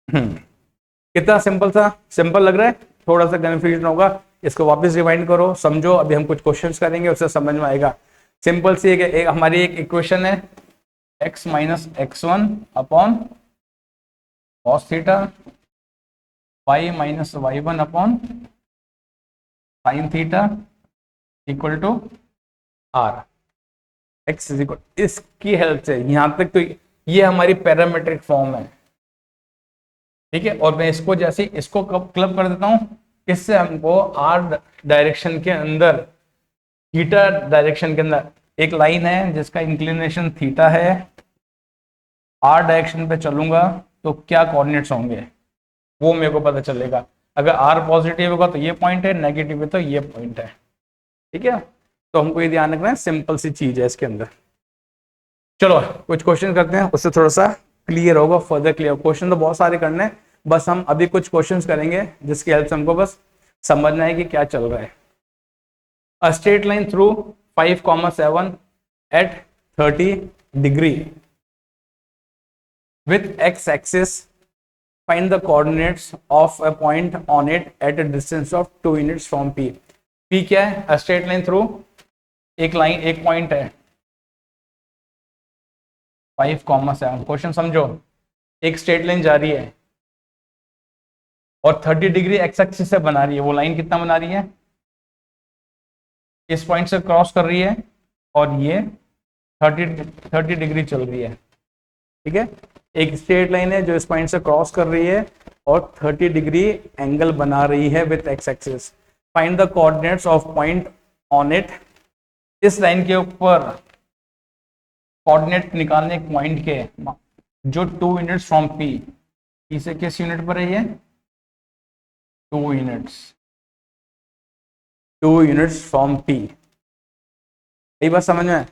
कितना सिंपल सा, सिंपल लग रहा है? थोड़ा सा कंफ्यूजन होगा, इसको वापस रिवाइंड करो, समझो। अभी हम कुछ क्वेश्चंस करेंगे, उससे समझ में आएगा। सिंपल सी एक हमारी एक इक्वेशन है, x minus x1 upon cos theta, y minus y1 upon sine theta equal to r। x is equal, इसकी हेल्प से यहां तक तो ये हमारी पैरामीट्रिक फॉर्म है, ठीक है। और मैं इसको जैसे इसको क्लब कर देता हूं, इससे हमको r डायरेक्शन के अंदर, थीटा डायरेक्शन के अंदर एक लाइन है जिसका इंक्लिनेशन थीटा है, r डायरेक्शन पे चलूंगा तो क्या कोऑर्डिनेट्स होंगे वो मेरे को पता चलेगा। अगर r पॉजिटिव होगा तो ये पॉइंट है, नेगेटिव है तो ये पॉइंट है, ठीक है। तो हमको ये ध्यान रखना है, सिंपल सी चीज है इसके अंदर। चलो कुछ क्वेश्चन करते हैं, उससे थोड़ा सा क्लियर होगा, फर्दर क्लियर। क्वेश्चन तो बहुत सारे करने हैं, बस हम अभी कुछ क्वेश्चंस करेंगे जिसकी हेल्प से हमको बस समझना है कि क्या चल रहा है। A straight line through 5,7 at 30 degree with x axis, find the coordinates of a point on it at a distance of 2 units from p। p क्या है? a straight line through, एक लाइन, एक पॉइंट है 5,7। Question समझो, एक straight line जा रही है और 30 डिग्री एक्स एक्सिस से बना रही है। वो लाइन कितना बना रही है? इस पॉइंट से क्रॉस कर रही है और ये 30 डिग्री चल रही है। ठीक है, एक स्ट्रेट लाइन है जो इस पॉइंट से क्रॉस कर रही है और 30 डिग्री एंगल बना रही है with x axis. Find the coordinates of point on it. इस लाइन के ऊपर कोऑर्डिनेट निकालने एक पॉइंट के जो 2 यूनिट्स फ्रॉम पी। पी से किस यूनिट पर है ये? 2 यूनिट्स, 2 यूनिट्स फ्रॉम पी। यही बात समझ में?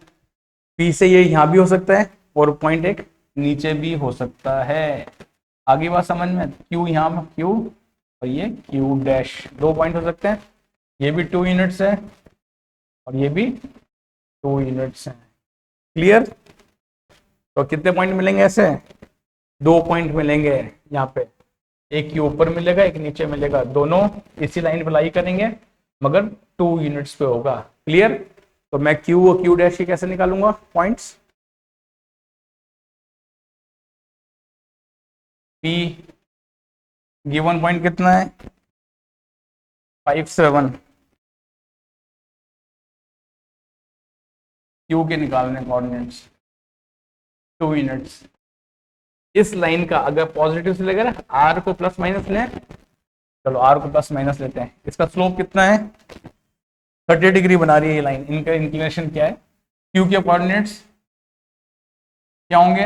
पी से ये यहां भी हो सकता है और पॉइंट एक नीचे भी हो सकता है। आगे बात समझ में? क्यू यहाँ, क्यू और ये क्यू डैश, 2 पॉइंट हो सकते हैं। ये भी 2 यूनिट्स है और ये भी 2 यूनिट्स हैं। क्लियर? तो कितने पॉइंट मिलेंगे ऐसे? 2 पॉइंट मिलेंगे यहाँ पे, एक क्यू ऊपर मिलेगा, एक नीचे मिलेगा, दोनों इसी लाइन पर लाई करेंगे मगर 2 यूनिट्स पे होगा। क्लियर? तो मैं क्यू और क्यू डैश की कैसे निकालूंगा पॉइंट्स? पी गिवन पॉइंट कितना है? 5,7। क्यू के निकालने कोऑर्डिनेट्स 2 यूनिट्स। इस लाइन का अगर पॉजिटिव से लेकर आर को प्लस माइनस लें, चलो आर को प्लस माइनस लेते हैं। इसका स्लोप कितना है? 30 डिग्री बना रही है ये लाइन। इनका इंक्लिनेशन क्या है? क्यू के कोऑर्डिनेट्स क्या होंगे?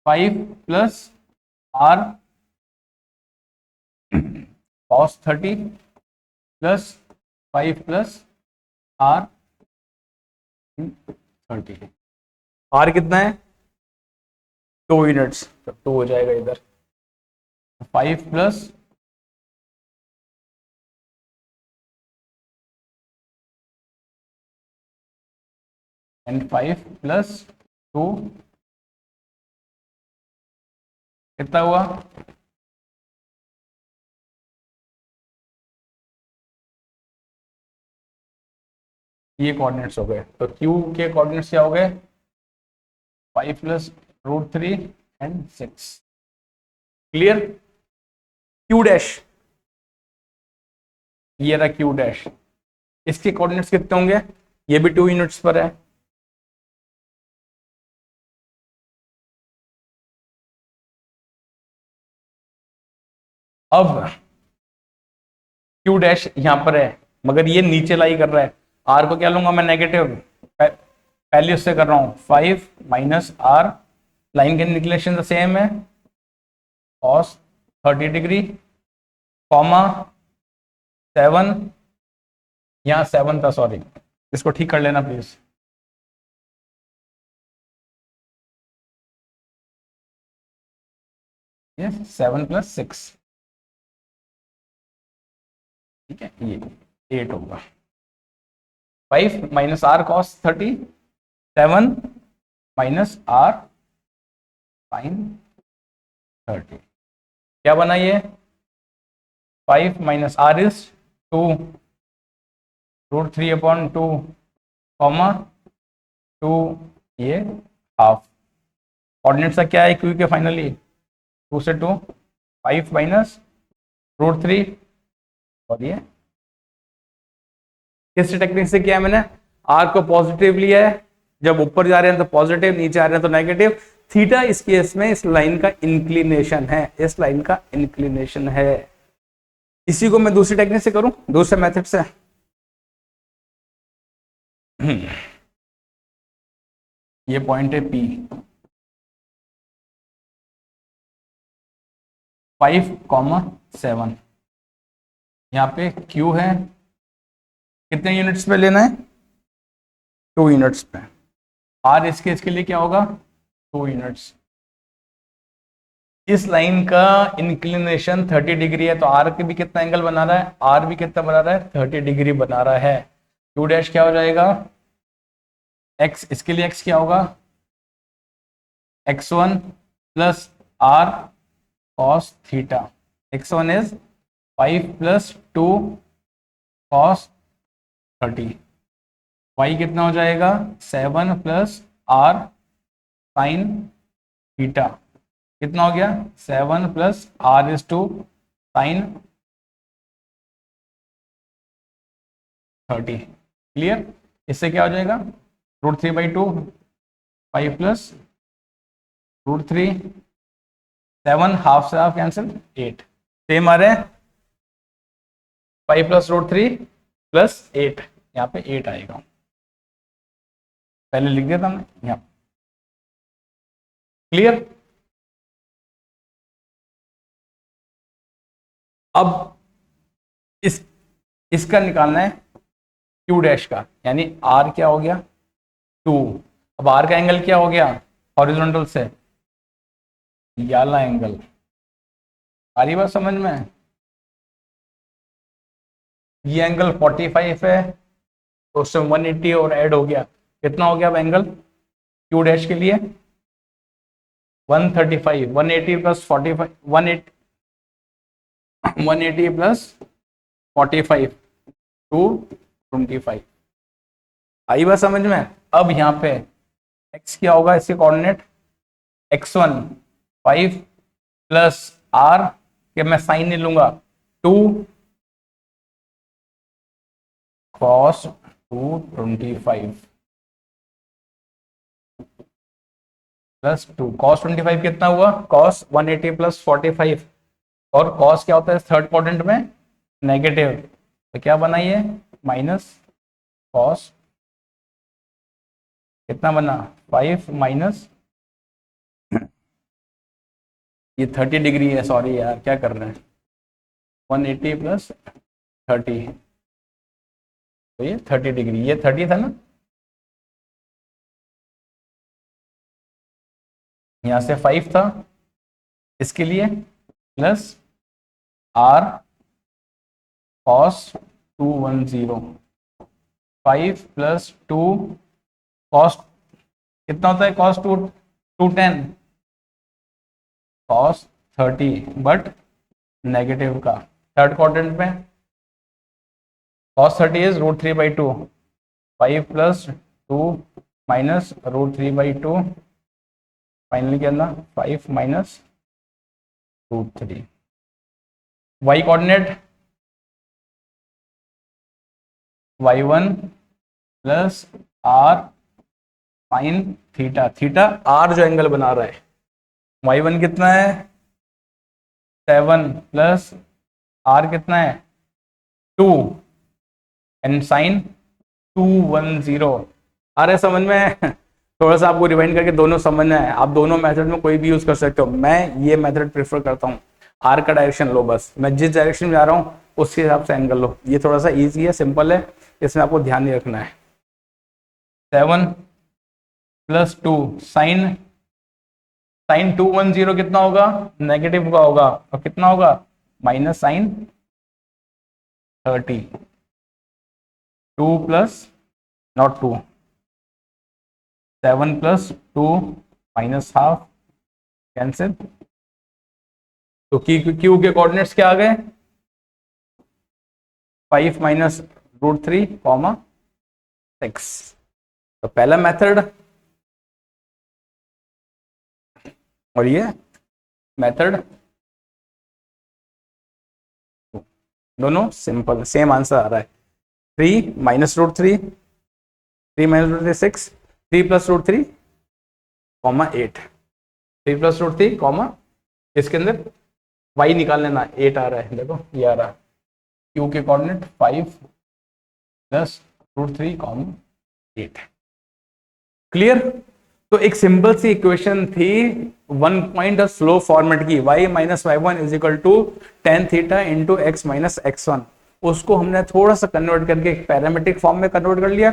5 plus r cos 30 plus 5 plus r 30। R कितना है? 2 यूनिट्स, तो 2 हो जाएगा इधर। 5 प्लस एंड 5 प्लस 2 कितना हुआ? ये कोऑर्डिनेट्स हो गए। तो क्यू के कोऑर्डिनेट्स क्या हो गए? 5 प्लस √3 एंड 6। क्लियर? क्यू डैश, ये रहा क्यू डैश। इसके कोऑर्डिनेट्स कितने होंगे? ये भी 2 यूनिट्स पर है। अब क्यू डैश यहां पर है मगर ये नीचे लाई कर रहा है। आर को क्या लूंगा मैं? नेगेटिव। पहले उससे कर रहा हूं 5 माइनस आर, लाइन के इंक्लिनेशन सेम है cos 30 डिग्री, कॉमा 7, यहां 7 था, सॉरी, इसको ठीक कर लेना प्लीज। ये 7 प्लस 6, ठीक है, ये 8 होगा। 5 minus r cos 30, 7 minus r sin 30, क्या बना ये? 5 minus r is 2 √3 upon 2, comma 2, ये हाफ। कोऑर्डिनेट्स का क्या है क्यू के? फाइनली 2 से 2, 5 माइनस √3 और ये किस टेक्निक से किया है मैंने? आर को पॉजिटिव लिया है, जब ऊपर जा रहे हैं तो पॉजिटिव, नीचे आ रहे हैं तो नेगेटिव। थीटा इस केस में इस लाइन का इंक्लिनेशन है, इस लाइन का इंक्लिनेशन है। इसी को मैं दूसरी टेक्निक से करूं, दूसरे मेथड से। ये पॉइंट है पी, 5,7, यहाँ पे क्यू है, कितने यूनिट्स पे लेना है? 2 यूनिट्स पे। आर इसके लिए क्या होगा 2 यूनिट्स। इस लाइन का इंक्लिनेशन 30 डिग्री है, तो आर के भी कितना एंगल बना रहा है, आर भी कितना बना रहा है 30 डिग्री बना रहा है। क्यू डैश क्या हो जाएगा एक्स, इसके लिए एक्स क्या होगा x1 plus r cos theta. x1 is 5 plus 2 cos 30। y कितना हो जाएगा 7 प्लस आर साइन थीटा। कितना हो गया 7 plus r is two sine 30। Clear. इससे क्या हो जाएगा √3/2 5 प्लस √3 7 हाफ से हाफ कैंसिल 8 सेम आ रहे हैं 5 प्लस √3 प्लस 8 यहाँ पे 8 आएगा, पहले लिख दिया था हमने यहाँ। क्लियर। अब इसका निकालना है क्यू डैश का, यानी आर क्या हो गया 2। अब आर का एंगल क्या हो गया हॉरिजॉन्टल से ये वाला एंगल। आ रही बात समझ में। ये एंगल 45 है तो उससे 180 और ऐड हो गया, कितना हो गया अब एंगल क्यू डैश के लिए 135। 180 प्लस 45 180 प्लस 45 225। आई बात समझ में। अब यहाँ पे x क्या होगा, इसके कोऑर्डिनेट x1 5 प्लस r के मैं साइन नहीं लूंगा 2 cos 225 प्लस 2 cos 25 कितना हुआ cos 180 प्लस 45, और cos क्या होता है थर्ड क्वाड्रेंट में नेगेटिव, तो क्या बना ये माइनस cos कितना बना 5 माइनस ये 30 डिग्री है, सॉरी यार क्या कर रहे हैं 180 प्लस 30, तो ये 30 डिग्री, ये 30 था ना, यहां से 5 था इसके लिए plus r cos 210 5 plus 2 cos कितना होता है cos 210 cos 30 बट नेगेटिव का थर्ड क्वाड्रेंट में cos 30 is √3/2 5 plus 2 minus √3/2 finally क्या ना 5 minus √3। y coordinate y1 plus r sine theta, theta r जो एंगल बना रहा है y1 कितना है 7 प्लस r कितना है 2 एंड साइन 210। आ रहे समझ में। थोड़ा सा आपको रिवाइंड करके दोनों समझना है, आप दोनों मेथड में कोई भी यूज कर सकते हो, मैं ये मेथड प्रेफर करता हूँ। आर का डायरेक्शन लो, बस मैं जिस डायरेक्शन में जा रहा हूँ उसके हिसाब से एंगल लो, ये थोड़ा सा इजी है सिंपल है, इसमें आपको ध्यान नहीं रखना है। 7 प्लस 2 साइन 210 कितना होगा नेगेटिव का होगा, और कितना होगा minus sine 30 2 plus not 2 7 plus 2 minus half cancel, तो क्यू के कोऑर्डिनेट्स क्या आ गए 5 माइनस √3 6। तो पहला मेथड और ये मेथड दोनों सिंपल सेम आंसर आ रहा है 3 माइनस √3 3 माइनस √3 6 3 प्लस √3 8 3 प्लस √3 इसके अंदर y निकाल लेना 8 आ रहा है, देखो ये आ रहा क्यू के कोऑर्डिनेट 5 प्लस √3 8। क्लियर। तो एक सिंपल सी इक्वेशन थी 1 पॉइंट स्लो फॉर्मेट की y minus y1 is equal to tan theta into x minus x1, उसको हमने थोड़ा सा कन्वर्ट करके एक पैरामीट्रिक फॉर्म में कन्वर्ट कर लिया।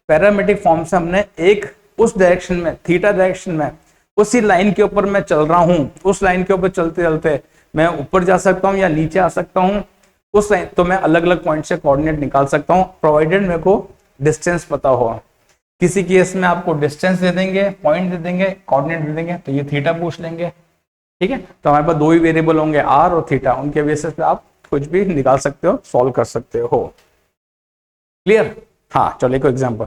पैरामीट्रिक फॉर्म से हमने एक उस डायरेक्शन में, थीटा डायरेक्शन में, उसी लाइन के ऊपर मैं चल रहा हूं, उस लाइन के ऊपर चलते चलते मैं ऊपर जा सकता हूं या नीचे आ सकता हूं उस लाइन, तो मैं अलग अलग पॉइंट से कोऑर्डिनेट निकाल सकता हूं, प्रोवाइडेड मेरे को डिस्टेंस पता हो। किसी केस में आपको डिस्टेंस दे देंगे, पॉइंट दे देंगे, कोऑर्डिनेट दे देंगे, तो ये थीटा पूछ लेंगे, ठीक है। तो हमारे पास दो ही वेरिएबल होंगे, आर और थीटा, उनके बेसिस पे आप कुछ भी निकाल सकते हो, सॉल्व कर सकते हो। क्लियर? हाँ, चलो एक example.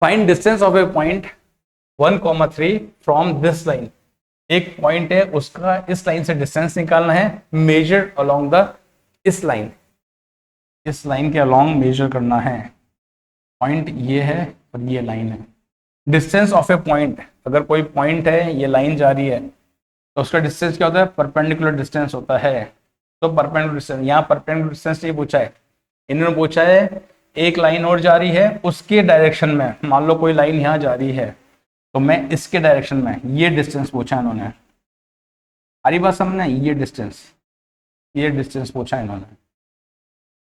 Find distance of A point 1,3 from this line. एक पॉइंट है, उसका इस लाइन से डिस्टेंस निकालना है, मेजर अलोंग द, इस लाइन, इस लाइन के अलोंग मेजर करना है। पॉइंट ये है और ये लाइन है। डिस्टेंस ऑफ ए पॉइंट, अगर कोई पॉइंट है, ये लाइन जा रही है, तो उसका डिस्टेंस क्या होता है? परपेंडिकुलर डिस्टेंस होता है। तो परपेंडिकुलर डिस्टेंस, यहाँ परपेंडिकुलर डिस्टेंस ये पूछा है, इन्होंने पूछा है एक लाइन और जा रही है उसके डायरेक्शन में, मान लो कोई लाइन यहाँ जा रही है तो मैं इसके डायरेक्शन में, ये डिस्टेंस पूछा इन्होंने। हरी बात समझना, ये डिस्टेंस पूछा इन्होंने,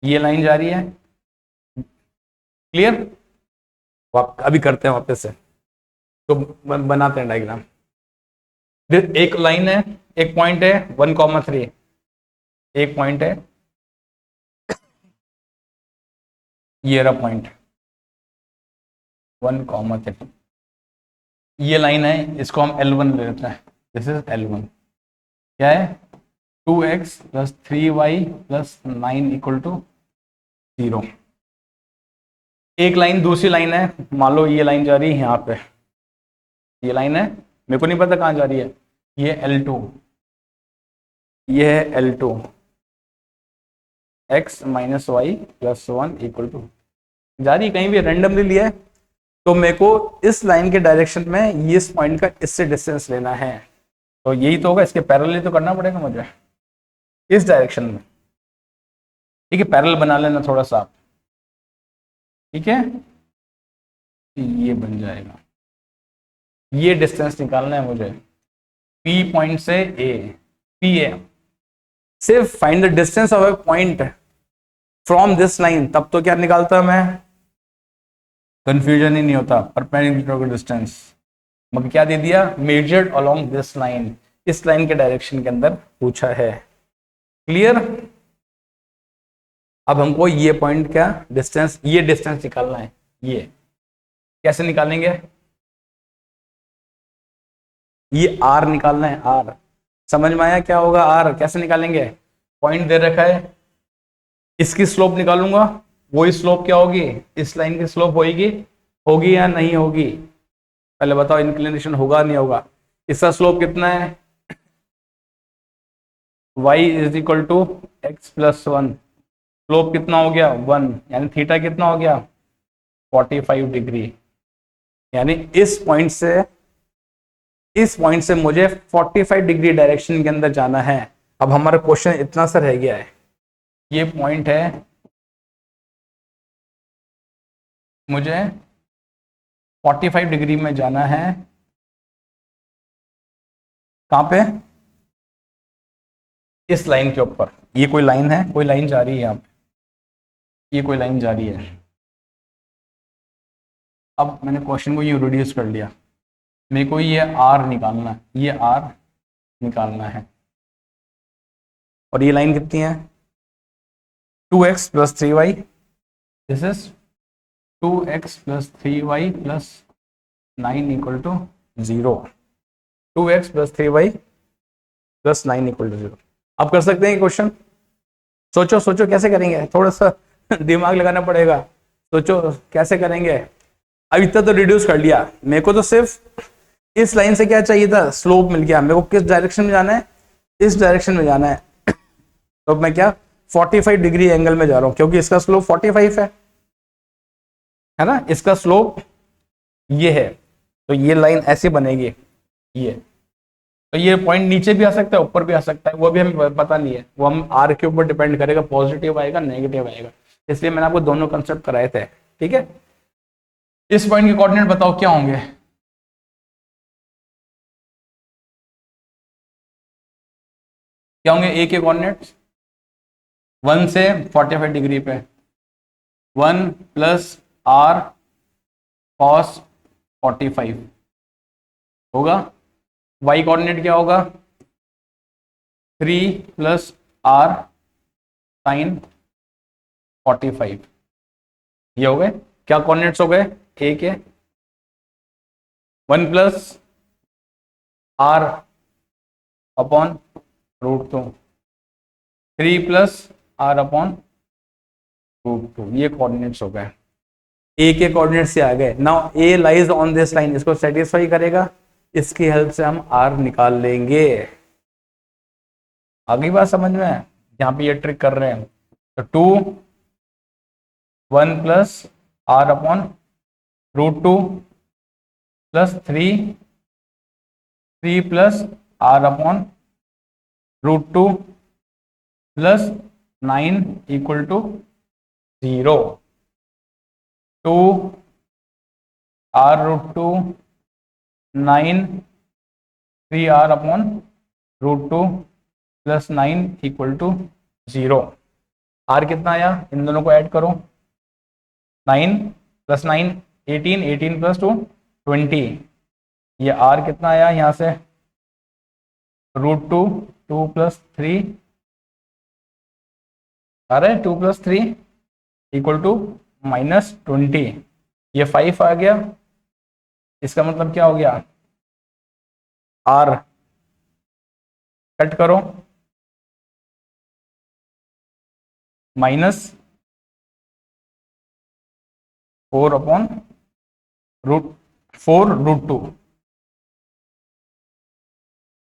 ये लाइन जा रही है। क्लियर? अभी करते हैं वापस से, तो बनाते हैं डायग्राम। एक लाइन है, एक पॉइंट है 1,3, एक पॉइंट है, ये रहा पॉइंट 1,3, ये लाइन है, इसको हम L1 ले लेते हैं। दिस इज L1, क्या है? 2x + 3y + 9 = 0। एक लाइन, दूसरी लाइन है, मान लो ये लाइन जा रही है यहाँ पे, ये लाइन है, मेरे को नहीं पता कहाँ जा रही है, ये L2, ये है L2, x - y + 1 = जा रही कहीं भी, रैंडमली लिया है, तो मेरे को इस लाइन के डायरेक्शन में ये इस पॉइंट का इससे डिस्टेंस लेना है, तो यही तो होगा, इसके पैरेलल तो करना पड़ेगा मुझे इस डायरेक्शन में, ठीक है। पैरेलल बना लेना थोड़ा सा, ठीक है, ये बन जाएगा, ये डिस्टेंस निकालना है मुझे P पॉइंट से A, P है। सिर्फ find the distance of A point from this line, तब तो क्या निकालता मैं, कंफ्यूजन ही नहीं होता, परपेंडिकुलर डिस्टेंस, मगर क्या दे दिया, मेजर्ड अलोंग दिस लाइन, इस लाइन के डायरेक्शन के अंदर पूछा है। क्लियर? अब हमको ये पॉइंट का डिस्टेंस, ये डिस्टेंस निकालना है। ये कैसे निकालेंगे? ये आर निकालना है, आर समझ में आया क्या होगा? आर कैसे निकालेंगे? पॉइंट दे रखा है, इसकी स्लोप निकालूंगा, वही स्लोप क्या होगी, इस लाइन की स्लोप होगी, होगी या नहीं होगी? पहले बताओ, इंक्लिनेशन होगा नहीं होगा? इसका स्लोप कितना है? y = x + 1, स्लोप कितना हो गया? 1, यानी थीटा कितना हो गया? 45 डिग्री। यानी इस पॉइंट से मुझे 45 डिग्री डायरेक्शन के अंदर जाना है। अब हमारा क्वेश्चन इतना सा रह गया है, ये पॉइंट है, मुझे 45 डिग्री में जाना है, कहां पे? इस लाइन के ऊपर। ये कोई लाइन है, कोई लाइन जा रही है यहाँ पे, ये कोई लाइन जा रही है। अब मैंने क्वेश्चन को ये रिड्यूस कर लिया, मेरे को ये आर निकालना है, ये आर निकालना है, और ये लाइन कितनी है? 2x + 3y, this is 2x + 3y + 9 = 0, 2x + 3y + 9 = 0। आप कर सकते हैं क्वेश्चन, सोचो सोचो कैसे करेंगे, थोड़ा सा दिमाग लगाना पड़ेगा, सोचो कैसे करेंगे। अब इतना तो रिड्यूस कर लिया, मेरे को तो सिर्फ इस लाइन से क्या चाहिए था, स्लोप मिल गया, मेरे को किस डायरेक्शन में जाना है, इस डायरेक्शन में जाना है। तो मैं क्या 45 डिग्री एंगल में जा रहा हूं, क्योंकि इसका स्लोप 45 है ना, इसका स्लोप ये है, तो ये लाइन ऐसे बनेगी, ये, तो ये पॉइंट नीचे भी आ सकता है, ऊपर भी आ सकता है, वो भी हमें पता नहीं है, वो हम आर के ऊपर डिपेंड करेगा, पॉजिटिव आएगा नेगेटिव आएगा, इसलिए मैंने आपको दोनों कंसेप्ट कराए थे, ठीक है। इस पॉइंट के कोऑर्डिनेट बताओ क्या होंगे? क्या होंगे ए के कोऑर्डिनेट्स? 1 से 45 डिग्री पे 1 + r cos 45 होगा। y कोऑर्डिनेट क्या होगा? 3 प्लस r साइन 45। ये हो गए क्या कोऑर्डिनेट्स हो गए a के? 1 plus r upon √2, 3 plus r upon √2, ये कोऑर्डिनेट्स हो गए। ए के कोऑर्डिनेट से आ गए। Now A lies on this line, इसको सेटिस्फाई करेगा, इसकी हेल्प से हम आर निकाल लेंगे। आगे बात समझ में? यहाँ पे ये ट्रिक कर रहे हैं। तो 2 1 plus r upon √2 plus 3 plus r upon √2 plus 9 equal to 0। 2 r√2 9 3r upon √2 plus 9 equal to 0। R कितना आया? इन दोनों को ऐड करो। 9 प्लस 9 18, 18 प्लस 2 20। ये आर कितना आया यहाँ से? √2 2 प्लस 3 आ रहा है, 2 प्लस 3 इक्वल टू -20। ये 5 आ गया। इसका मतलब क्या हो गया? आर कट करो, -4 अपॉन √4 √2।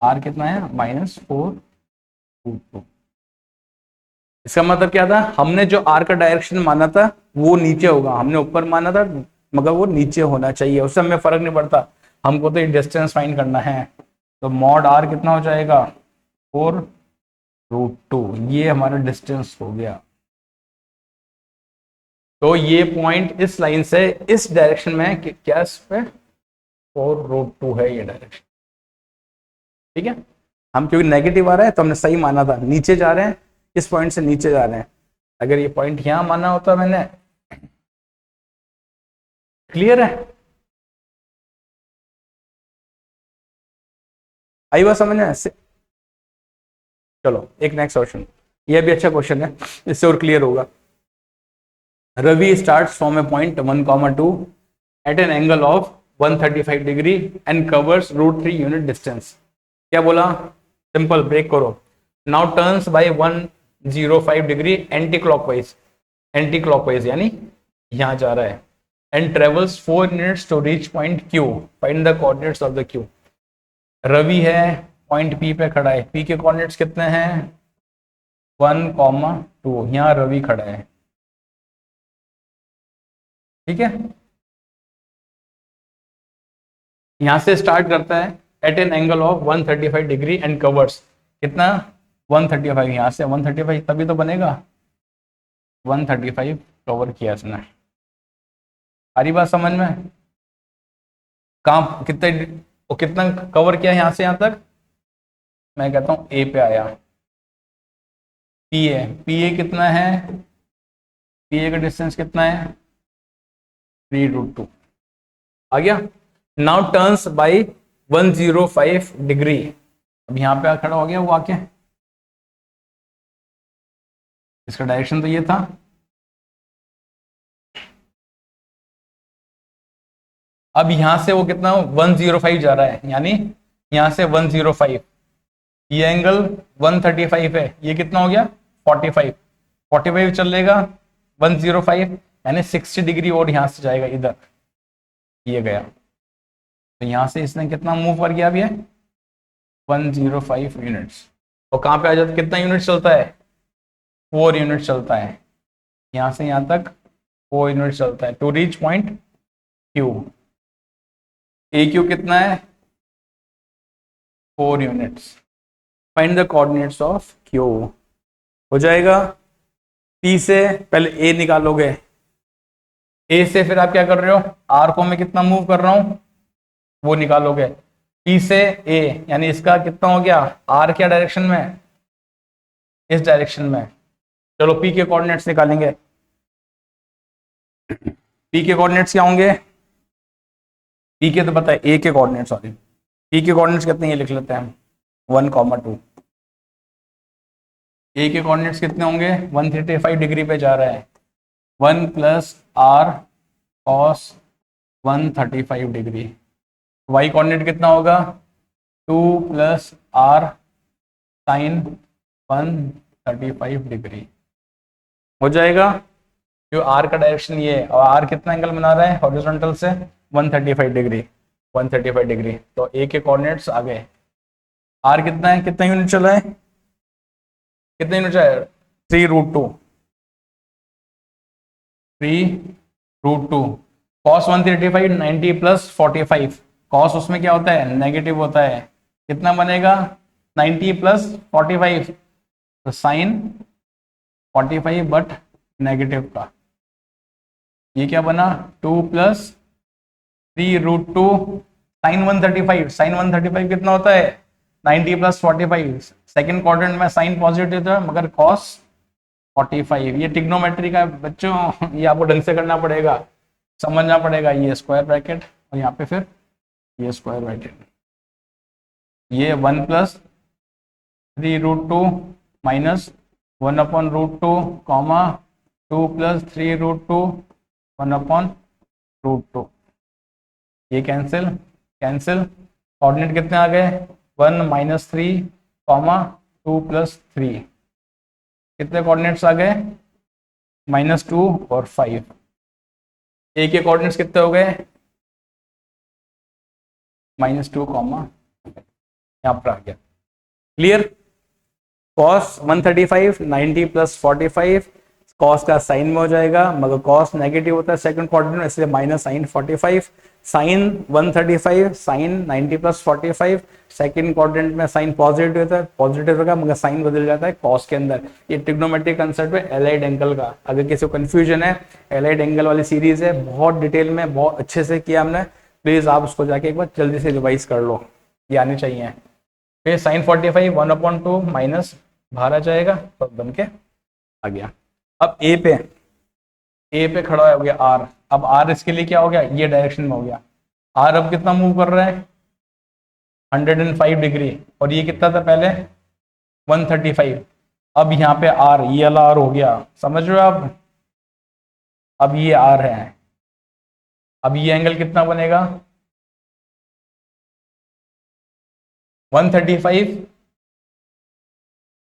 आर कितना है? -4 √2। इसका मतलब क्या था? हमने जो आर का डायरेक्शन माना था वो नीचे होगा, हमने ऊपर माना था मगर वो नीचे होना चाहिए, उससे हमें फर्क नहीं पड़ता, हमको तो डिस्टेंस फाइंड करना है। तो मॉड आर कितना हो जाएगा? 4 √2। ये हमारा डिस्टेंस हो गया। तो ये पॉइंट इस लाइन से इस डायरेक्शन में है क्या? इस पे 4 √2 है ये डायरेक्शन। ठीक है, हम क्योंकि नेगेटिव आ रहा है तो हमने सही माना था, नीचे जा रहे हैं, इस पॉइंट से नीचे जा रहे हैं। अगर ये पॉइंट यहां माना होता मैंने, क्लियर है? आई बात समझ में? चलो एक नेक्स्ट क्वेश्चन, ये भी अच्छा क्वेश्चन है, इससे और क्लियर होगा। Ravi starts from a point 1,2 at an angle of 135 degree and covers √3 unit distance. क्या बोला? सिंपल, ब्रेक करो। Now turns by 105 degree anti clockwise यानी यहां जा रहा है, and travels 4 minutes to reach point Q। Find the coordinates of the Q। Ravi है, point P पे खड़ा है, P के कोऑर्डिनेट्स कितने हैं? 1,2। यहाँ रवि खड़ा है, ठीक है। यहां से स्टार्ट करता है at an angle of 135 degree and covers कितना? 135। यहां से 135 तभी तो बनेगा, 135 कवर किया इसने। सारी बात समझ में? कहाँ कितना कवर किया यहां से यहां तक? मैं कहता हूं ए पे आया। पी ए कितना है? पी ए का डिस्टेंस कितना है? 3 √2 आ गया। Now turns by 105 degree. अब यहां पे खड़ा हो गया वो आके, इसका डायरेक्शन तो ये था। अब यहां से वो कितना 105 जा रहा है, यानी यहां से 105, ये एंगल 135 है, ये कितना हो गया 45 चलेगा 105, यानी 60 डिग्री और यहां से जाएगा इधर, ये गया। तो यहां से इसने कितना मूव कर गया अभी है 105 यूनिट्स। और कहां पे आ जाता, कितना यूनिट चलता है? 4 यूनिट चलता है, यहां से यहां तक 4 यूनिट चलता है to reach point Q. A Q कितना है? 4 units. Find the coordinates of Q. हो जाएगा, पी से पहले ए निकालोगे, ए से फिर आप क्या कर रहे हो, आर को मैं कितना मूव कर रहा हूं वो निकालोगे। पी से ए यानी इसका कितना हो गया, आर क्या डायरेक्शन में? इस डायरेक्शन में। चलो पी के कोऑर्डिनेट्स निकालेंगे। पी के कोऑर्डिनेट्स क्या होंगे? पी के तो पता है, ए के कोऑर्डिनेट, सॉरी पी के कोऑर्डिनेट्स कितने, ये लिख लेते हैं हम, 1,2। ए के कोऑर्डिनेट्स कितने होंगे, 135 डिग्री पे जा रहा है, 1 plus r cos 135 degree. Y coordinate कितना होगा, 2 प्लस आर साइन 135 डिग्री हो जाएगा। जो आर का डायरेक्शन ये है, और आर कितना एंगल बना रहा है हॉरिजॉन्टल से, 135 डिग्री, 135 डिग्री। तो ए के कोऑर्डिनेट्स आ गए। आर कितना है, कितना यूनिट चला है, कितना यूनिट चला है, 3√2, 3√2। कॉस 135 90 प्लस 45, कॉस उसमें क्या होता है, नेगेटिव होता है, कितना बनेगा 90 प्लस 45, तो साइन 45 बट नेगेटिव का, ये क्या बना 2 प्लस 3√2 साइन 135, साइन 135 कितना होता है 90 प्लस 45, सेकेंड क्वाड्रेंट में साइन पॉजिटिव था मगर कॉस 45, ये टिग्नोमेट्री का है बच्चों, ये आपको ढंग से करना पड़ेगा, समझना पड़ेगा। ये स्क्वायर ब्रैकेट और यहाँ पे फिर ये स्क्वायर ब्रैकेट, ये 1 प्लस 3√2 माइनस 1/√2 कॉमा 2 प्लस 3√2 1/√2, ये कैंसिल कैंसिल, कोऑर्डिनेट कितने आ गए 1 माइनस 3 कॉमा 2 प्लस 3, कितने कोऑर्डिनेट्स आ गए -2 और 5। ए के कोऑर्डिनेट्स कितने हो गए -2 कॉमा यहाँ पर आ गया। क्लियर, कॉस 135 90 प्लस 45, कॉस का साइन में हो जाएगा मगर कॉस नेगेटिव होता है सेकंड क्वाड्रेंट में, इसलिए minus sine 45, sine 135 sine 90 plus 45, second quadrant में साइन पॉजिटिव होता है, पॉजिटिव होगा मगर साइन बदल जाता है कॉस के अंदर। ये ट्रिग्नोमेट्रिक कंसेप्ट है एलाइड एंगल का, अगर किसी को कंफ्यूजन है, एलाइड एंगल वाली सीरीज है, बहुत डिटेल में बहुत अच्छे से किया हमने, प्लीज आप उसको जाके एक बार जल्दी से रिवाइज कर लो, ये आनी चाहिए। फिर साइन 45 1/2 माइनस बाहर आ जाएगा तो बन के आ गया। अब ए पे खड़ा हो गया आर, अब आर इसके लिए क्या हो गया, ये डायरेक्शन में हो गया। आर अब कितना मूव कर रहा है 105 डिग्री, और ये कितना था पहले 135। अब यहाँ पे आर, ये वाला आर हो गया, समझ रहे हो आप, अब ये आर है, अब ये एंगल कितना बनेगा 135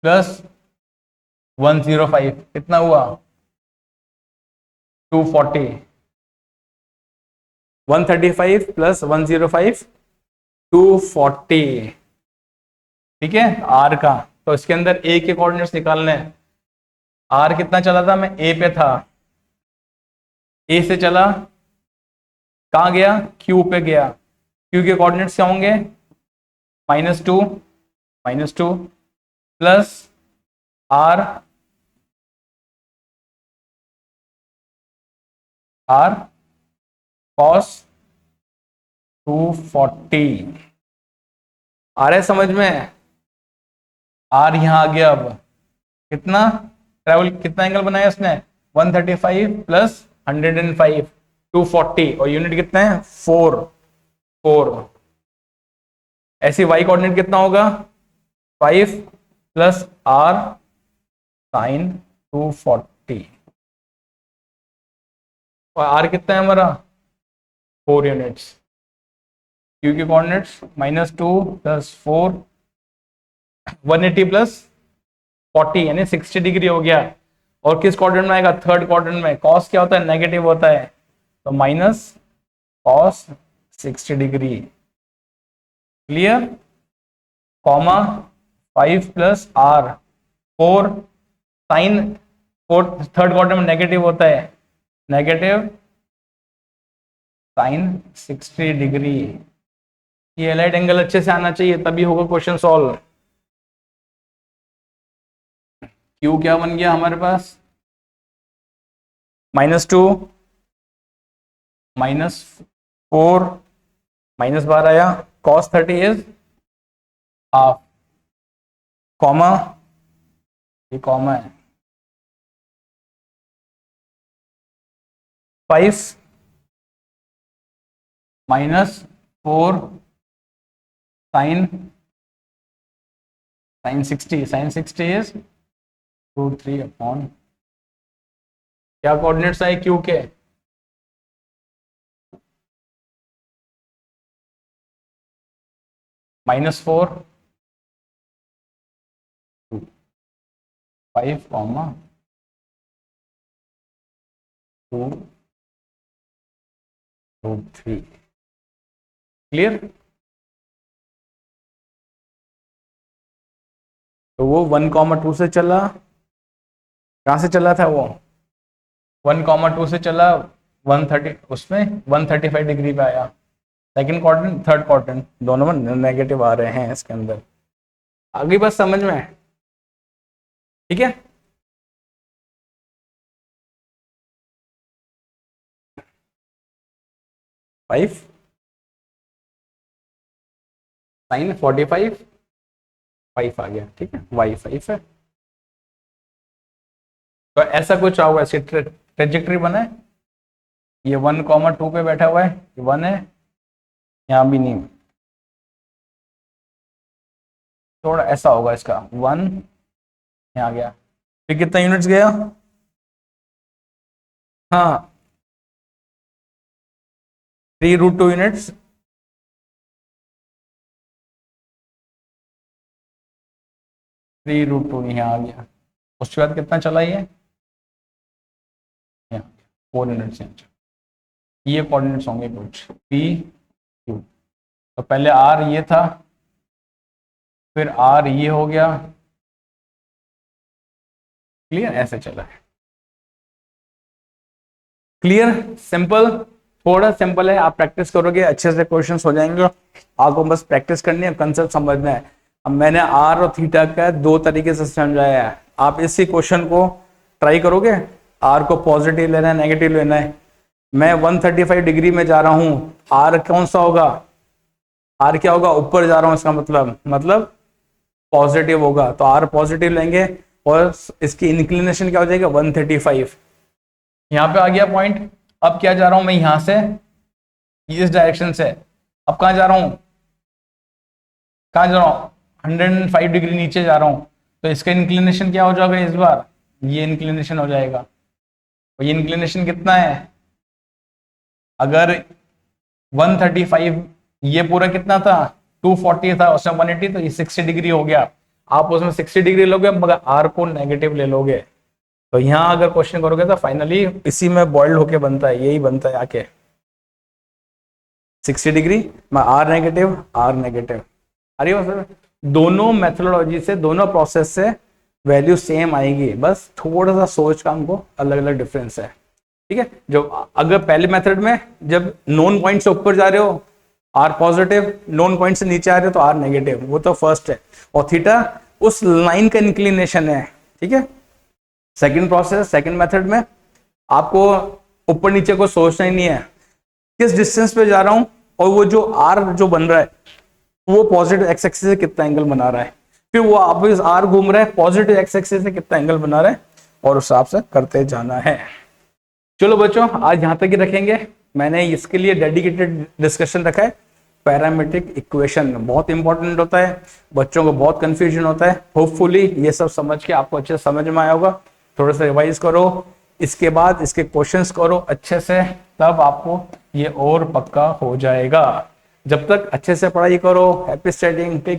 प्लस 105 कितना हुआ 240, 135 प्लस 105 240, ठीक है आर का। तो इसके अंदर ए के कोऑर्डिनेट्स निकालने हैं, आर कितना चला था, मैं ए पे था, ए से चला कहाँ गया क्यू पे गया, क्यू के कोऑर्डिनेट्स क्या होंगे -2 प्लस आर आर कॉस 240, आ रहा है समझ में, आर यहां आ गया। अब कितना ट्रेवल, कितना एंगल बनाया इसने 135 प्लस 105 240, और यूनिट कितना है 4 4। ऐसे वाई कोऑर्डिनेट कितना होगा 5 प्लस आर साइन 240, और आर कितना है हमारा 4 यूनिट्स, क्यू के कोऑर्डिनेट्स -2 प्लस 4 180 प्लस 40 यानी 60 डिग्री हो गया। और किस क्वाड्रेंट में आएगा, थर्ड क्वाड्रेंट में, कॉस क्या होता है नेगेटिव होता है, तो minus cos 60 degree, clear, comma 5 plus r 4 sine, fourth third quadrant में नेगेटिव होता है, नेगेटिव साइन 60 डिग्री। ये एलाइड एंगल अच्छे से आना चाहिए तभी होगा क्वेश्चन सॉल्व। क्यू क्या बन गया हमारे पास -2 -4 माइनस बार आया, cos 30 इज हाफ, कॉमा ये कॉमा है 5 -4 साइन 60 इज √3 अपॉन, क्या कोऑर्डिनेट्स आए क्यू के, -4 5 कॉमा 2 √3। क्लियर। तो वो 1,2 से चला, कहाँ से चला था वो, 1,2 से चला 130, उसमें 135 डिग्री पे आया। सेकंड क्वाड्रेंट थर्ड क्वाड्रेंट दोनों में नेगेटिव आ रहे हैं इसके अंदर। आगे बस समझ में, ठीक है। फाइव साइन 45 5 आ गया, ठीक है, y5 है। तो ऐसा कुछ होगा, ऐसी ट्रेजेक्टरी बना है, ये 1,2 पे बैठा हुआ है, ये 1 है, यहाँ भी नहीं, थोड़ा ऐसा होगा इसका 1 यहाँ गया, फिर कितना यूनिट्स गया, हाँ 3√2 यूनिट्स, √2 यहाँ आ गया। उसके बाद कितना चला ये, यहाँ 4 यूनिट्स यहाँ, ये कोऑर्डिनेट्स होंगे कुछ P Q। तो पहले R ये था, फिर R ये हो गया, क्लियर, ऐसे चला है। क्लियर, सिंपल, थोड़ा सिंपल है, आप प्रैक्टिस करोगे अच्छे से क्वेश्चंस हो जाएंगे। आपको बस प्रैक्टिस करनी है, कंसेप्ट समझना है। अब मैंने आर और थीटा का दो तरीके से समझाया है, आप इसी क्वेश्चन को ट्राई करोगे, आर को पॉजिटिव लेना है नेगेटिव लेना है। मैं 135 डिग्री में जा रहा हूं, आर कौन सा होगा, आर क्या होगा, ऊपर जा रहा हूं, इसका मतलब पॉजिटिव होगा, तो आर पॉजिटिव लेंगे और इसकी इंक्लिनेशन क्या हो जाएगा 135। यहाँ पे आ गया पॉइंट। अब क्या जा रहा हूं मैं, यहां से इस डायरेक्शन से, अब कहां जा रहा हूं, कहां जा रहा हूं, 105 डिग्री नीचे जा रहा हूं, तो इसका इंक्लिनेशन क्या हो जाएगा इस बार, ये इंक्लिनेशन हो जाएगा। और ये इंक्लिनेशन कितना है, अगर 135, ये पूरा कितना था 240 था, उसमें 180, तो ये 60 डिग्री हो गया। आप उसमें 60 डिग्री लोगे मगर आर को नेगेटिव ले लोगे, तो यहां अगर क्वेश्चन करोगे तो फाइनली इसी में बॉइल्ड होके बनता है, यही बनता है आके 60 डिग्री में आर नेगेटिव। अरे सर, दोनों मेथोडोलॉजी से, दोनों प्रोसेस से वैल्यू सेम आएगी, बस थोड़ा सा सोच का हमको अलग अलग डिफरेंस है, ठीक है। जो अगर पहले मेथड में जब नोन पॉइंट से ऊपर जा रहे हो आर पॉजिटिव, नोन पॉइंट से नीचे आ रहे हो तो आर नेगेटिव, वो तो फर्स्ट है, और थीटा उस लाइन का इंक्लिनेशन है, ठीक है। सेकंड प्रोसेस, सेकंड मेथड में आपको ऊपर नीचे को सोचना ही नहीं है, किस डिस्टेंस पे जा रहा हूं, और वो जो आर जो बन रहा है वो पॉजिटिव एक्स एक्सिस से कितना एंगल बना रहा है, फिर वो आप आर घूम रहा है पॉजिटिव एक्स एक्सिस से कितना एंगल बना रहा है, और उस हिसाब से करते जाना है। चलो बच्चों, आज यहां तक ही रखेंगे। मैंने इसके लिए डेडिकेटेड डिस्कशन रखा है, पैरामीट्रिक इक्वेशन बहुत इंपॉर्टेंट होता है, बच्चों को बहुत कंफ्यूजन होता है। होपफुली ये सब समझ के आपको अच्छे से समझ में आया होगा। थोड़ा सा रिवाइज करो, इसके बाद इसके क्वेश्चंस करो अच्छे से, तब आपको ये और पक्का हो जाएगा। जब तक अच्छे से पढ़ाई करो, हैप्पी स्टडिंग, टेक